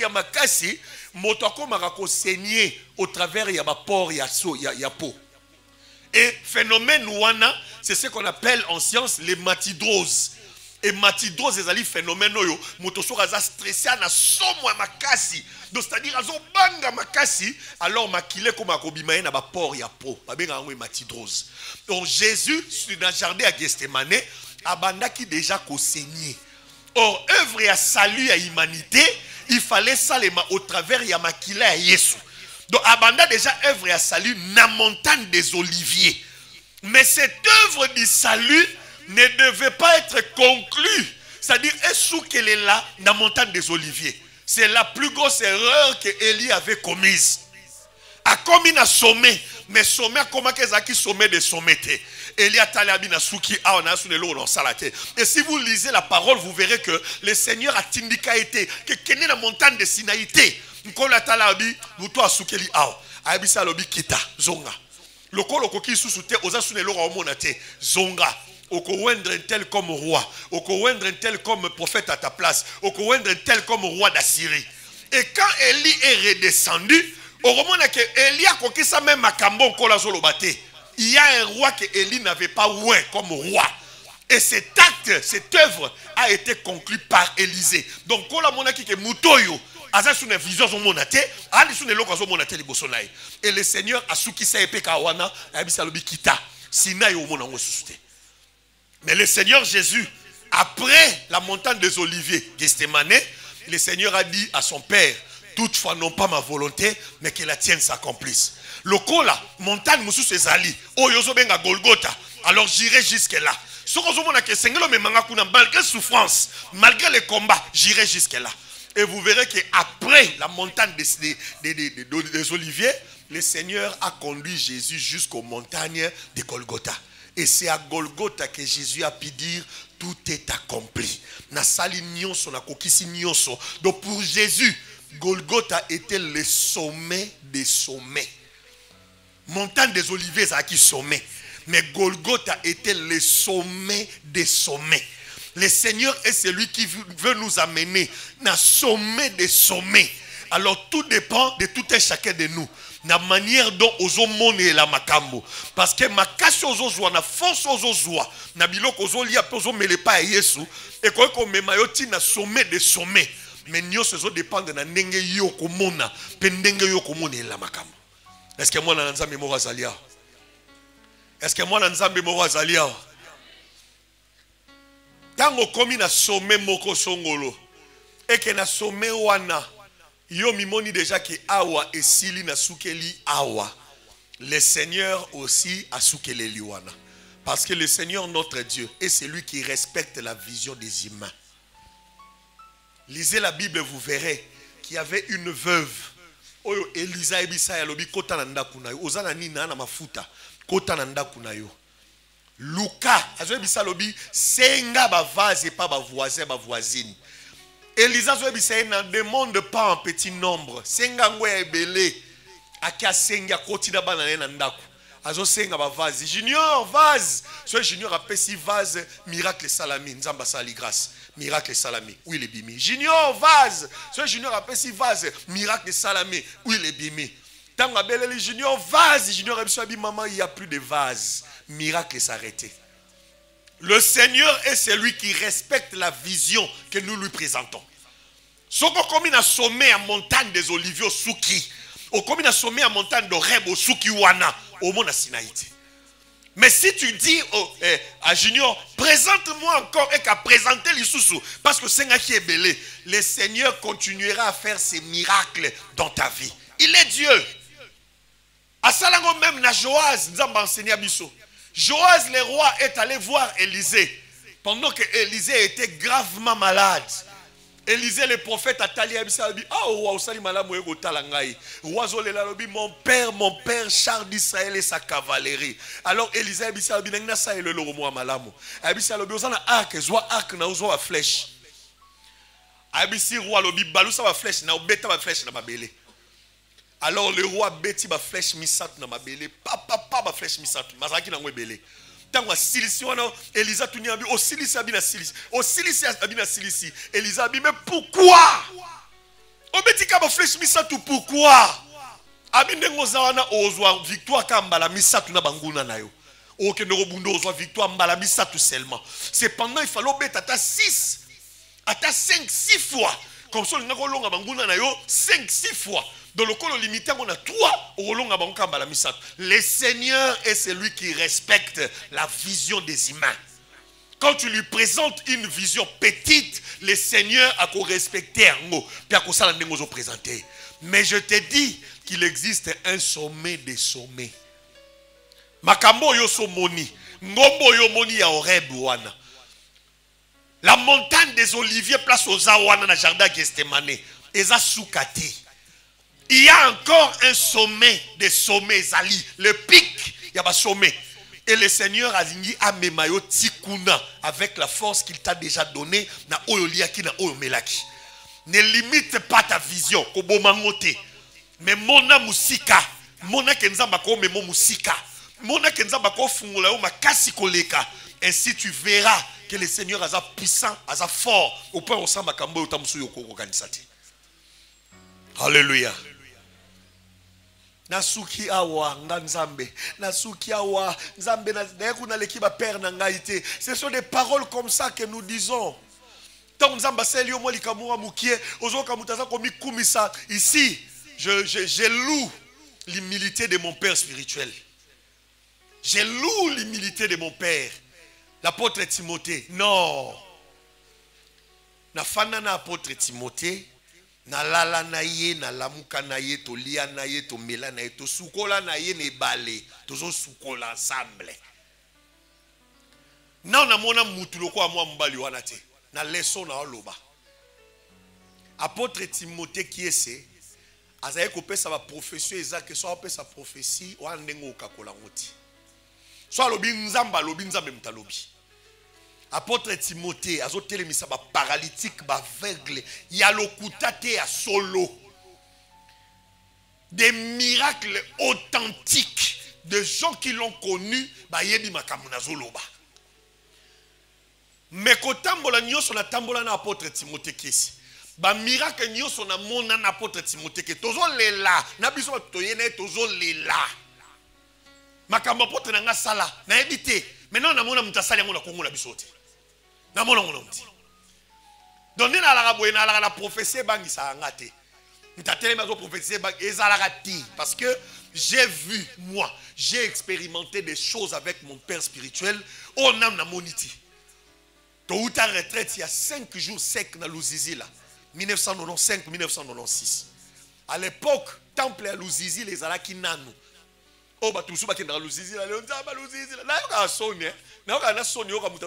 S3: makasi, moto akomaka ko saigner au travers ya ba port ya peau. Et phénomène wana, c'est ce qu'on appelle en science l'hématidrose. Et matidrose ezali phénomène oyo moto soka za stressé na somwa makasi. Donc c'est-à-dire azo banga makasi alors makile comme akobima na ba port ya po. Ba benga ngo matidrose. Donc Jésus dans le jardin à Gethsemane abandaki déjà ko saigner. Or œuvre ya salut à humanité, il fallait ça au travers ya makila ya Yesu. Donc abanda déjà œuvre ya salut na montagne des Oliviers. Mais cette œuvre du salut ne devait pas être conclue. C'est-à-dire, est-ce qu'elle est là, dans la montagne des Oliviers? C'est la plus grosse erreur que Élie avait commise. A commis un sommet, mais sommet, comment qu'est-ce qui sommet des sommets? Élie a talé na souki a on a sous l'eau dans salate. Et si vous lisez la parole, vous verrez que le Seigneur a tindika été que kenné la montagne de Sinaïté. Nkola talabi, buto asukeli a. Abisa lobi kita zonga. Le col qui sous-souté aux asunelo au monate zonga. Oko wendre tel comme roi, oko wendre tel comme prophète à ta place, oko wendre tel comme roi d'Assyrie. Et quand Élie est redescendu, au moment que Élie a conquis ça même à Cambon, il y a un roi que Élie n'avait pas oué comme roi. Et cet acte, cette œuvre a été conclue par Élisée. Donc quand la monaki que mutoyo et le Seigneur a souki sa épée kawana abisalobi kita sina yo mona ngosusute. Mais le Seigneur Jésus, après la montagne des Oliviers, Gethsemane, le Seigneur a dit à son Père, toutefois non pas ma volonté, mais que la tienne s'accomplisse. Le col là, montagne moussou ezali, oyozo benga Golgotha, alors j'irai jusque là. Malgré souffrance, malgré les combats, j'irai jusque là. Et vous verrez qu'après la montagne des Oliviers, le Seigneur a conduit Jésus jusqu'aux montagnes de Golgotha. Et c'est à Golgotha que Jésus a pu dire tout est accompli. Donc pour Jésus, Golgotha était le sommet des sommets. Montagne des Oliviers, c'est qui sommet. Mais Golgotha était le sommet des sommets. Le Seigneur est celui qui veut nous amener dans le sommet des sommets. Alors tout dépend de tout et chacun de nous. La manière dont ozo mone la makambo. Parce que makasi ozo zwa na force ozo zwa. Na biloko ozo lia pe ozo mele pa Yesu. Et ko mema yo ti na sommet des sommets. Mais nyos ozo dépendre na ndenge yo ko mona. Pe ndenge yo ko mone la makambo. Est-ce que moi na nzambe mo wazalia? Est-ce que moi na nzambe mo wazalia? Tango komi na sommet moko songolo. Et que na sommet wana yo mimoni déjà que awa et sili na soukeli awa. Le Seigneur aussi a soukeli liwana. Parce que le Seigneur notre Dieu est celui qui respecte la vision des humains. Lisez la Bible, vous verrez qu'il y avait une veuve. Oyo Elisa ebisa ya lobi kota na ndaku na yo. Ozana nina na mafuta. Kota na ndaku na yo. Luka azo ebisa lobi senga ba vase et pas ba voisin ba voisine. Elisa ne demande pas en petit nombre. Senga ngwe ebele. Akia senga kotina banane na ndaku. Azo senga ba vase. Junior vase. So junior appelle si vase miracle salami. Nzamba sali grâce. Miracle salami. Oui le bimi. Junior vase. So junior appelle si vase miracle salami. Oui le bimi. Tant abele le junior vase. Junior abiswabi maman il y a plus de vase. Miracle s'arrêter. Le Seigneur est celui qui respecte la vision que nous lui présentons. Si on commune à sommet à montagne des Oliviers au Souki, on commune à sommet à montagne de Reb au Souki Wana, au monde à Sinaïti. Mais si tu dis à Junior, présente-moi encore et qu'à présenter les sous parce que c'est un qui est belé, le Seigneur continuera à faire ses miracles dans ta vie. Il est Dieu. À Salango même, na Joaz, nous avons enseigné à Bissot. Joaz le roi est allé voir Élisée pendant que Élisée était gravement malade. Élisée le prophète a tali abisabi oh osali malamu ego talangai oazolela lobi mon père char d'Israël et sa cavalerie. Alors Élisée abisabi nangna sa elelo mo malamu abisabi ozana arc zwa arc na ozwa flèche abisi roi lobi balusa ba flèche na obeta ba flèche na mabele. Alors le roi beti ba flèche misat na mabele papa ba flèche misat mazaki na ngwebele. Tango silisi wana Elisa tuni abi o silisi abina silisi o silisi abina silisi Elisa abi mais pourquoi obetika ba flèche misatu pourquoi abi ndengo za wana ozwa victoire kamba la misatu na banguna nayo Ok, nous victoire Mbalabissa tout seulement. Cependant, il fallait mettre à 6, à 5, 6 fois. Comme ça, nous avons 5, 6 fois. Dans le cas limité, on a 3. Le Seigneur est celui qui respecte la vision des humains. Quand tu lui présentes une vision petite, le Seigneur a qu'à respecter un mot. Puis à ça, nous présenter. Mais je te dis qu'il existe un sommet des sommets. Makambo yo somoni, ngombo yo moni ya Horeb wana. La montagne des Oliviers place aux Awana na jardin Gethsemane. Eza soukati. Il y a encore un sommet des sommets Zali, le pic, il y a un sommet. Et le Seigneur a dit amemayo tikuna avec la force qu'il t'a déjà donnée na oyoliaki na oyomelaki. Ne limite pas ta vision kobomangote. Mais mona musika, mona kenzamba ko memo musika. Ainsi tu verras que le Seigneur est puissant, est fort au point où ça m'a cambo Alléluia. Nasuki awa nzambe, nasuki awa nzambe na kuna l'équipe père na ngaité. Ce sont des paroles comme ça que nous disons. Tant nzamba selio mo likamura mukie, ozoka mutaza komi kumisa. Ici, je loue l'humilité de mon père spirituel. Je loue l'humilité de mon père, l'apôtre Timothée. Non. Na fana na apôtre Timothée, na lala na ye, na lamuka na ye, to lia na ye, to mela na ye, to sukola na ye ne bale, to zo sukola ensemble. Na na mona mutuloko amwa mbali wana te, na leçon na oloba. Apôtre Timothée qui est ce, azaye kopesa ba profession ezake so apesa prophétie wa ndengo kakola ngoti. Soit lobi nzamba lobi nzambe mutalobi. Apôtre Timothée azotelemisa ba paralytique ba aveugle ya lokuta te ya solo. Des miracles authentiques de gens qui l'ont connu ba yebi makambo na zoloba. Mais kotambola nyoso na tambola na apôtre Timothée kesi. Ba miracle nyoso na mona na apôtre Timothée ke tozo lela na biso toyene tozo lela. Makambo pote na nga sala na ebité maintenant na mona mutasali ngo na kongo na bisote na mona ngo muti donner na la boye na la prophétie bangisa ngate mutatele mazo prophétie bang ezalakati parce que j'ai vu moi j'ai expérimenté des choses avec mon père spirituel on a na moniti to uta retraite il y a 5 jours sec na Luzizi là 1995 1996 à l'époque temple à Luzizi les alaki nanu. Oh, bah, tout ça, qui est dans le Luzizi, là, Luzizi, là, il y a un son, il y a un son, il y a un son, il y a un son,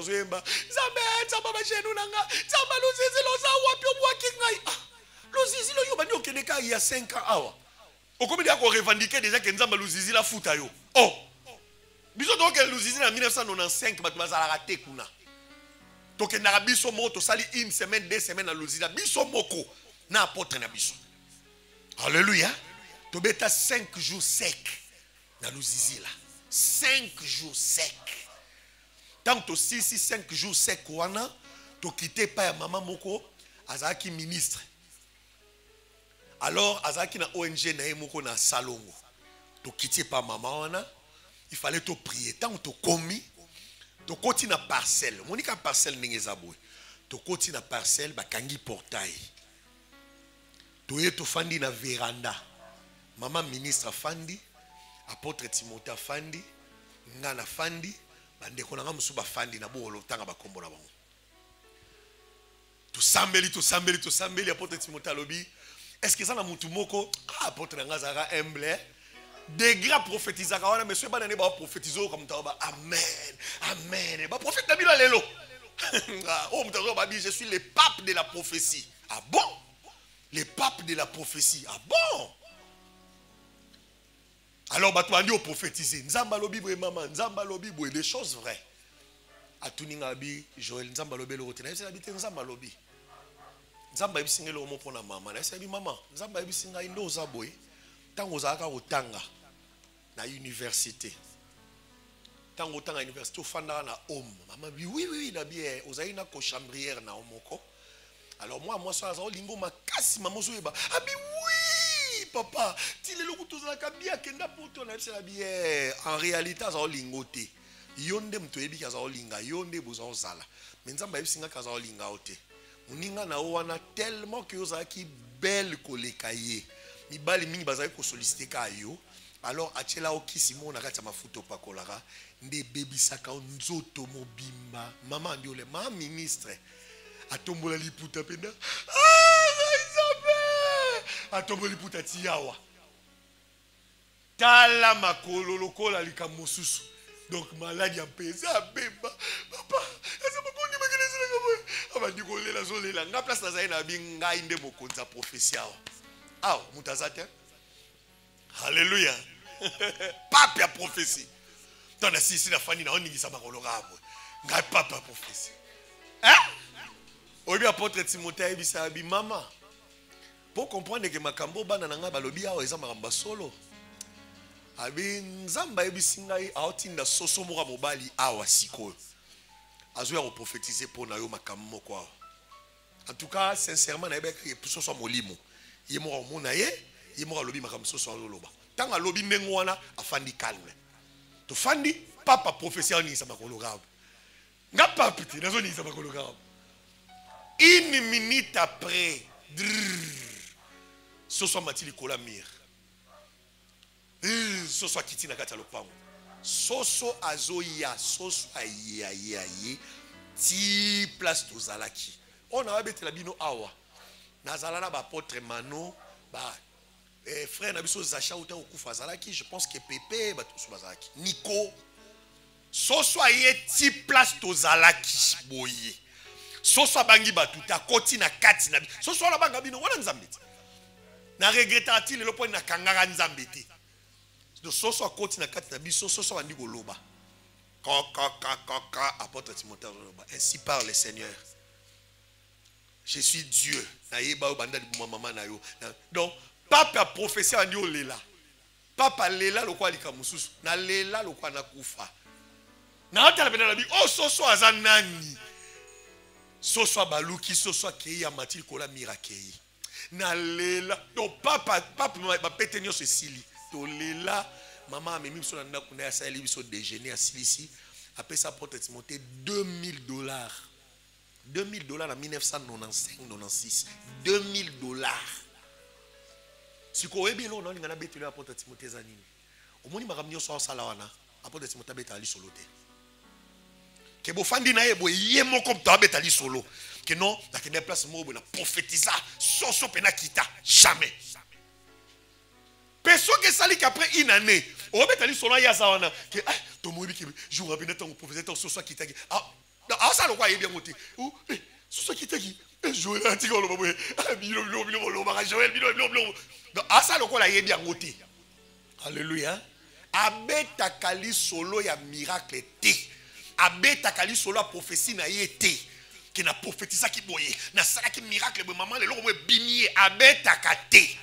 S3: il y a 5 ans. Au combien d'années qu'on revendiquait déjà que nous avons Luzizi la fout à yo. Oh, bisous donc le Luzizi en 1995, bah, tu vas rater kuna. Donc il y a biso moto, sali une semaine, 2 semaines à Luzizi, biso moko, na apôtre na biso. Alléluia. Tu bêta 5 jours secs. Dans Luzizi là 5 jours secs. Tant que tu 5 jours secs wana tu quitté pas maman moko azaki ministre. Alors azaki na ONG na moko na salongo. Tu quitté pas maman wana, il fallait te prier. Tant que tu commis tu continue na parcelle. Monika parcelle ningeza boy. Tu continue na parcelle ba kangi portail. Tu yeto fandi na véranda. Maman ministre fandi apôtre Timothée fandi ngana fandi bande konanga musuba fandi na bo lotanga bakombo na bango to sambeli apôtre Timothée lobi est-ce que ça na mutu moko apôtre ngazara humble des grands prophétisaka wana monsieur banane ba prophétiser comme taba amen ba prophète na bila lelo oh mutazo ba je suis le pape de la prophétie. Ah bon, le pape de la prophétie. Ah bon. Alors, tu as dit au prophétiser. Nzamba lobi boye maman, nzamba lobi boye des choses vraies. A tuninga bi Joël nzamba lobi le rotena. C'est habité nzamba lobi. Nzamba ibi singa le omo pona maman. C'est bi maman. Nzamba ibi singa indo za boye. Tango zaka otanga na université. Tango otanga université ofanda na homme. Maman bi oui na bien ozaina ko chambrière na omoko. Alors moi ça za lingo makasi maman zo eba. Ah bi oui papa, en réalité, ça a lingoté. Yonde mtoyebi kaza olinga, yonde boza ozala. Mais nzamba yebisinga kaza olinga ote. Muninga na wana tellement que ozaki belle koleka ye. Mibali mingi bazaki ko solliciter ka yo. Alors achela okisi mona kati mafuto pakolara nde bebisaka nzoto mobimba. Mama ndiole ma ministre atombola liputa penda. Atombola liputa tiawa. Tala makolo lokola likamosusu. Donc malade ya pesa bemba papa eza bokondi makeleza na kabo abandi kolela zolela nga place na zaina na binga inde mokonza prophétia ah mutazate haleluya papa ya prophétie tona sisi na fani na oningisa makolo gabo nga papa prophétie obi apôtre Timothée ebisa bi mama pour comprendre que makambo bana na nga balobi awa eza makamba solo abi nzamba ebisinga aotinda soso moka mobali awa sikoyo azoya ko prophétiser pour na yo makambo moko awa. En tout cas sincèrement na ebeka ke soso molimo ye moka mona ye moka lobi makambo soso loba tanga lobi ndengo wana afandi calme to fandi papa prophétie ni sa makolo gabo nga papa ti nazo ni sa makolo gabo. Une minute après soso matili kola mire soso akiti na kati ya lopango soso azoya soso aye ti place tozalaki on a betela bino awa nazala na ba apôtre Mano ba frère na biso Zacha uta okufa azalaki je pense que Pepe ba tous bazalaki Nico soso aye ti place tozalaki boye soso abangi batuta koti na kati na soso la banga bino wana nzambe na regrettati le point na kangara nzambe te. De soso akoti na kati na biso soso bandi koloba apôtre Timothée loba ainsi parle le Seigneur je suis Dieu na yeba o banda di maman na yo donc papa prophétie bandi olela papa lela lokwa likamususu na lela lokwa na kufa na otala bena na bi oh soso azanani soso baluki soso akei ya matil kola mirakei na lela donc papa ba petenyo se sili tolela maman amemi biso na ndako na asali biso déjeuner à Silisi après ça apôtre Timothée $2000 $2000 en 1995-96 $2000 siko ebi lo na ngana betelo apôtre Timothée zanini omoni makamnyo so sala wana apôtre Timothée betali solo te ke bo fandi na yebo yemo comme to betali solo que non la kende place mo na prophétisa soso pena kita jamais. Personne qui sali qu'après une année, on va aller sur la yazawana que ton mot qui joue à bien ton professeur ce soit qui t'a ça le quoi est bien monté ou ce soit qui t'a dit jouer là tu le babo ça le quoi là est bien monté alléluia abeta kali solo ya miracle té abeta kali solo a prophétie na yété qui na prophétisé qui boye na sala qui miracle maman le lomo bimier abeta katé.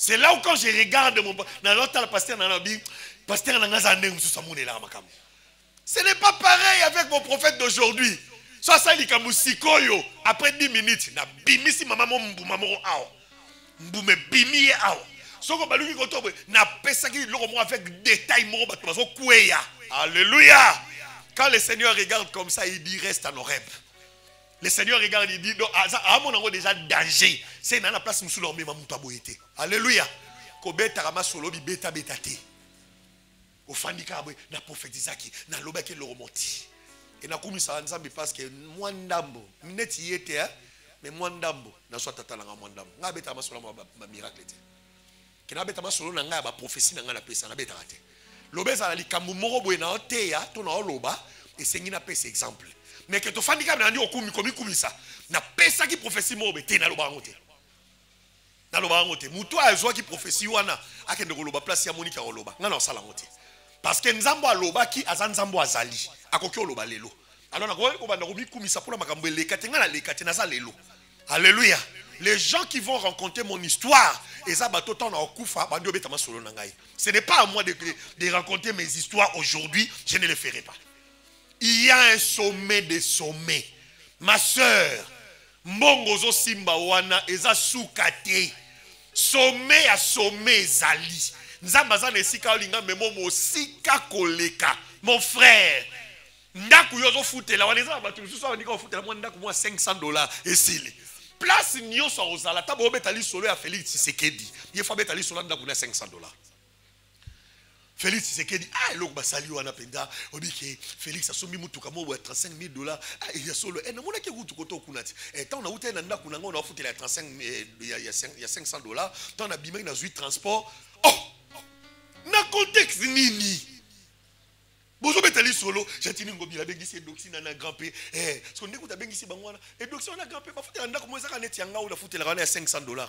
S3: C'est là où quand je regarde mon pasteur ce n'est pas pareil avec mon prophète d'aujourd'hui. Soit ça il kamusikoyo après 10 minutes na bimisi maman mbumamo awa. Mbume bimi awa. Soko baluki kotobo na pesaki loko avec détail mo bato bazo kweya. Alléluia. Quand le Seigneur regarde comme ça il dit reste en Horeb. Le Seigneur regarde, il dit, à mon avis déjà danger. C'est dans la place où nous sommes boité. Alléluia. Kobe tarama solo bi beta betate. Au fandika na prophétisaki na lobaki le remonti. Et na kumisa nzambe parce que mwandambo mineti yete mais mwandambo na soit tata na mwandambo. Nga beta masolo ma miracle te. Kena beta masolo na nga ba prophétie na nga na pesa na beta te. Lobeza la likambu moko boye na oteya to na loba et sengi na pesa exemple. Mais que tu fais des okumi komi ça na pesa qui prophétie mo bete na loba ngote na loba ngote muto azwa ki prophétie wana akende ko loba place ya monika ko loba ngana sala ngote parce que nzambo aloba ki azanzambo azali akoki oloba lelo alors na ko banda ko mikumisa pour makambo lekate ngana lekate na za lelo. Alléluia. Les gens qui vont rencontrer mon histoire et ça bato ton na okufa bandi obeta masolo na ngai. Ce n'est pas à moi de raconter mes histoires aujourd'hui, je ne le ferai pas. Il y a un sommet des sommets. Ma soeur, Mongozo Simba wana eza soukate. Sommet à sommet zali. Nzamba za nesika olinga memo mosika koleka. Mon frère. Ndaku yozo futela waneza batu susu wanika futela mwa ndaku mwa $500 esili. Place nyonso ozala tabo betali solo ya Félix Tshisekedi. Ye fa betali solo ndaku na $500. Félix Tshisekedi loko basali wana penda obike Félix asombi mutuka mo wa $35,000 ya solo na mona ke kutu koto kunati tant na uta na ndaku nango na futela ya 35 ya $500 tant na bima na zui transport na contexte nini bozo betali solo jatini ngobi la bengisi doxina na grand p parce qu'on écoute bengisi bangwana et doxina na grand p ba futela ndako mo ezaka neti yanga ou la futela kana ya $500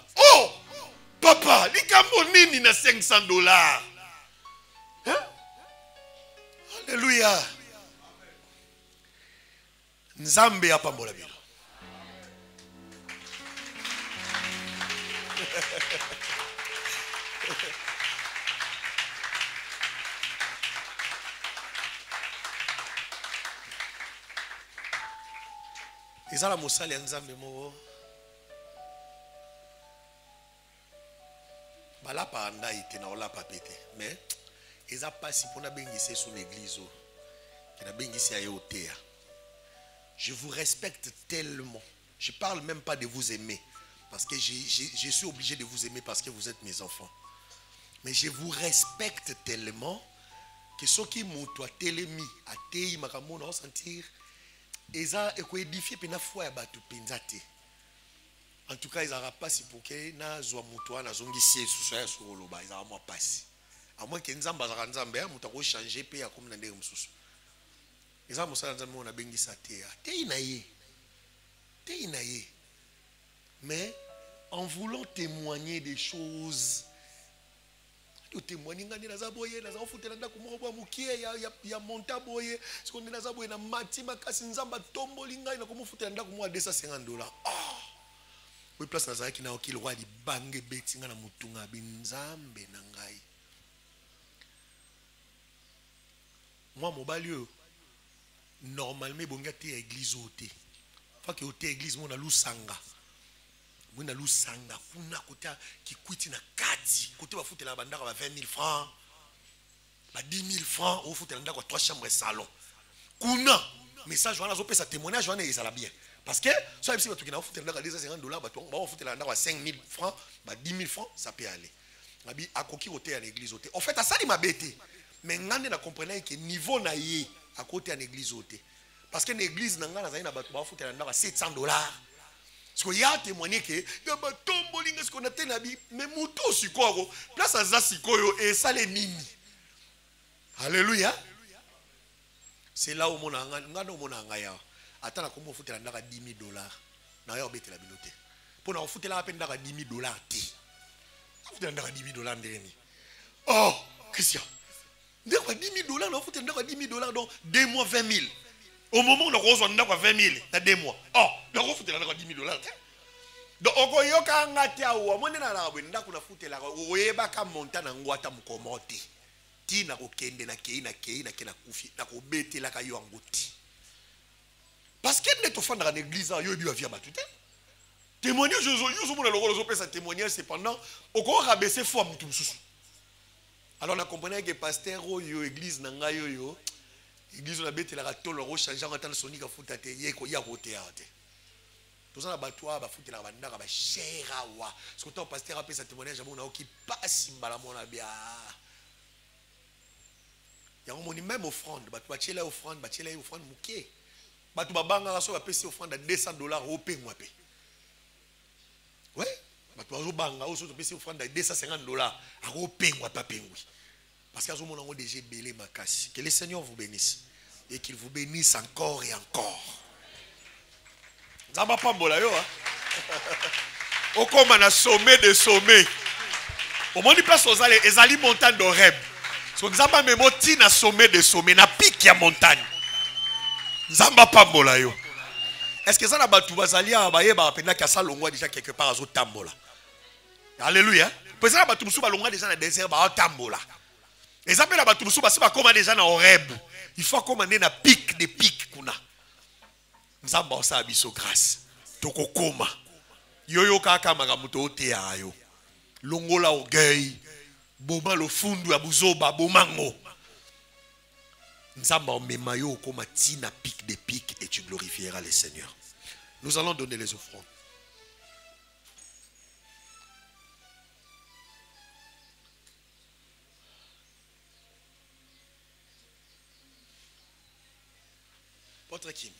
S3: papa likambo nini na $500 Alléluia. Nzambe apambola bilo. Ezala mosali ya Nzambe mo. Balapa anda ite na olapa pete. Mais eza pasi pona bengisi son église qui na bengisi ayotea. Je vous respecte tellement. Je parle même pas de vous aimer parce que je suis obligé de vous aimer parce que vous êtes mes enfants. Mais je vous respecte tellement que ceux qui m'ont toi telemi atei makambo na sentir eza eko édifier pena foi ya batu penzate. En tout cas, ils n'auront pas si pour que na zwa muto na zongi sie susu ya solo ba ils auront pas. À moins que Nzamba za Nzambe mutako changer pe ya comme na ndenge mususu. Eza musala Nzambe on a bengisa te. Te na ye. Mais en voulant témoigner des choses to témoigner ngani na zaboye na za futela ndako moko bwa mukie ya monta boye sekonde na zaboye na matima kasi Nzamba tomboli ngai na komufutela ndako mwa $250. Oui place na zaki na okil roi di bange betinga na mutunga binzambe na ngai. Moi, mon normalement, bon gars, t'es église au thé. Faut que t'es église, mon alou sanga. Mon alou sanga. Kuna kota qui coûte na kati. Côté va foutre la bande à 20 000 francs, 10 000 francs. On fout la bande à 3 chambres et salon. Kuna message voilà, je peux ça témoignage, j'en ai ça la bien. Parce que ça même si tu as foutu la bande à $250, bah on fout la bande à 5 000 francs, 10 000 francs, ça peut aller. Mabi à coquille au thé à l'église au thé. En fait, à ça il m'a bêté. Mais ngande na comprenez que niveau na yé à côté à l'église oté parce que l'église na ngana zaina batu ba futa na $700 parce que y a témoigné que ya batombo linga ce qu'on a té na bi mais muto sikoro place za sikoyo et ça les nini. Alléluia. C'est là où mon ngana mon ngaya atana komo futa na $10,000 na ya obetela binoté pour na futa la peine na $10,000 té futa na $10,000 ndeni Christian $10,000, on fout $10,000 donc 2 mois 20 000. Au moment où on reçoit 20 000, dans 2 mois. On fout $10,000. Donc on a yoka ngatia ou on na la wenda kuna fout la oyeba ka montana ngwata mukomote. Ti na ko kende na kei na kena kufi na ko bete la ka yo ngoti. Parce que net ofanda dans l'église yo bi avia batute. Témoignage yo mo na lokolo zo pesa témoignage cependant on ko rabaisser foi mutu mususu. Alors on a compris que pasteur yo église nanga yo église on a bête la tolo ro changer en temps sonika futa te yeko ya côté ate. Tout ça na batwa ba futa la banda ba chera wa. Parce que ton pasteur a fait sa témoignage à mon qui passe mbala mona bia. Ya on même offrande, batwa chela offrande muké. Batwa babanga so ba pesi offrande à $200 au pengwa pe. Ouais, batwa zo banga o so to pesi offrande à $250 à au pengwa pa pengwi. Parce qu'il y a un moment déjà belé ma casse. Que le Seigneur vous bénisse. Et qu'il vous bénisse encore et encore. Ça va pas mbola yo hein. Au comme on a sommet de sommet. Au moment du place aux allées, les alliés montagnes d'Oreb. So nzamba memoti na sommet de sommet na pic ya montagne. Nzamba pa mbola yo. Est-ce que ça na batu bazali abaye ba pena ka salongwa déjà quelque part azo tambola. Alléluia. Parce que batu musu balongwa déjà na désert ba tambola. Les appels à Batoussou, parce que comme déjà dans Horeb, il faut commander na pic des pics kuna. Nous avons ça à biso grâce. Toko koma. Yoyo kaka magamuto te ayo. Longola orgueil, Boma lo fundu ya buzoba bomango. Nzamba omemayo koma tina pic des pics et tu glorifieras le Seigneur. Nous allons donner les offrandes. Votre Kim.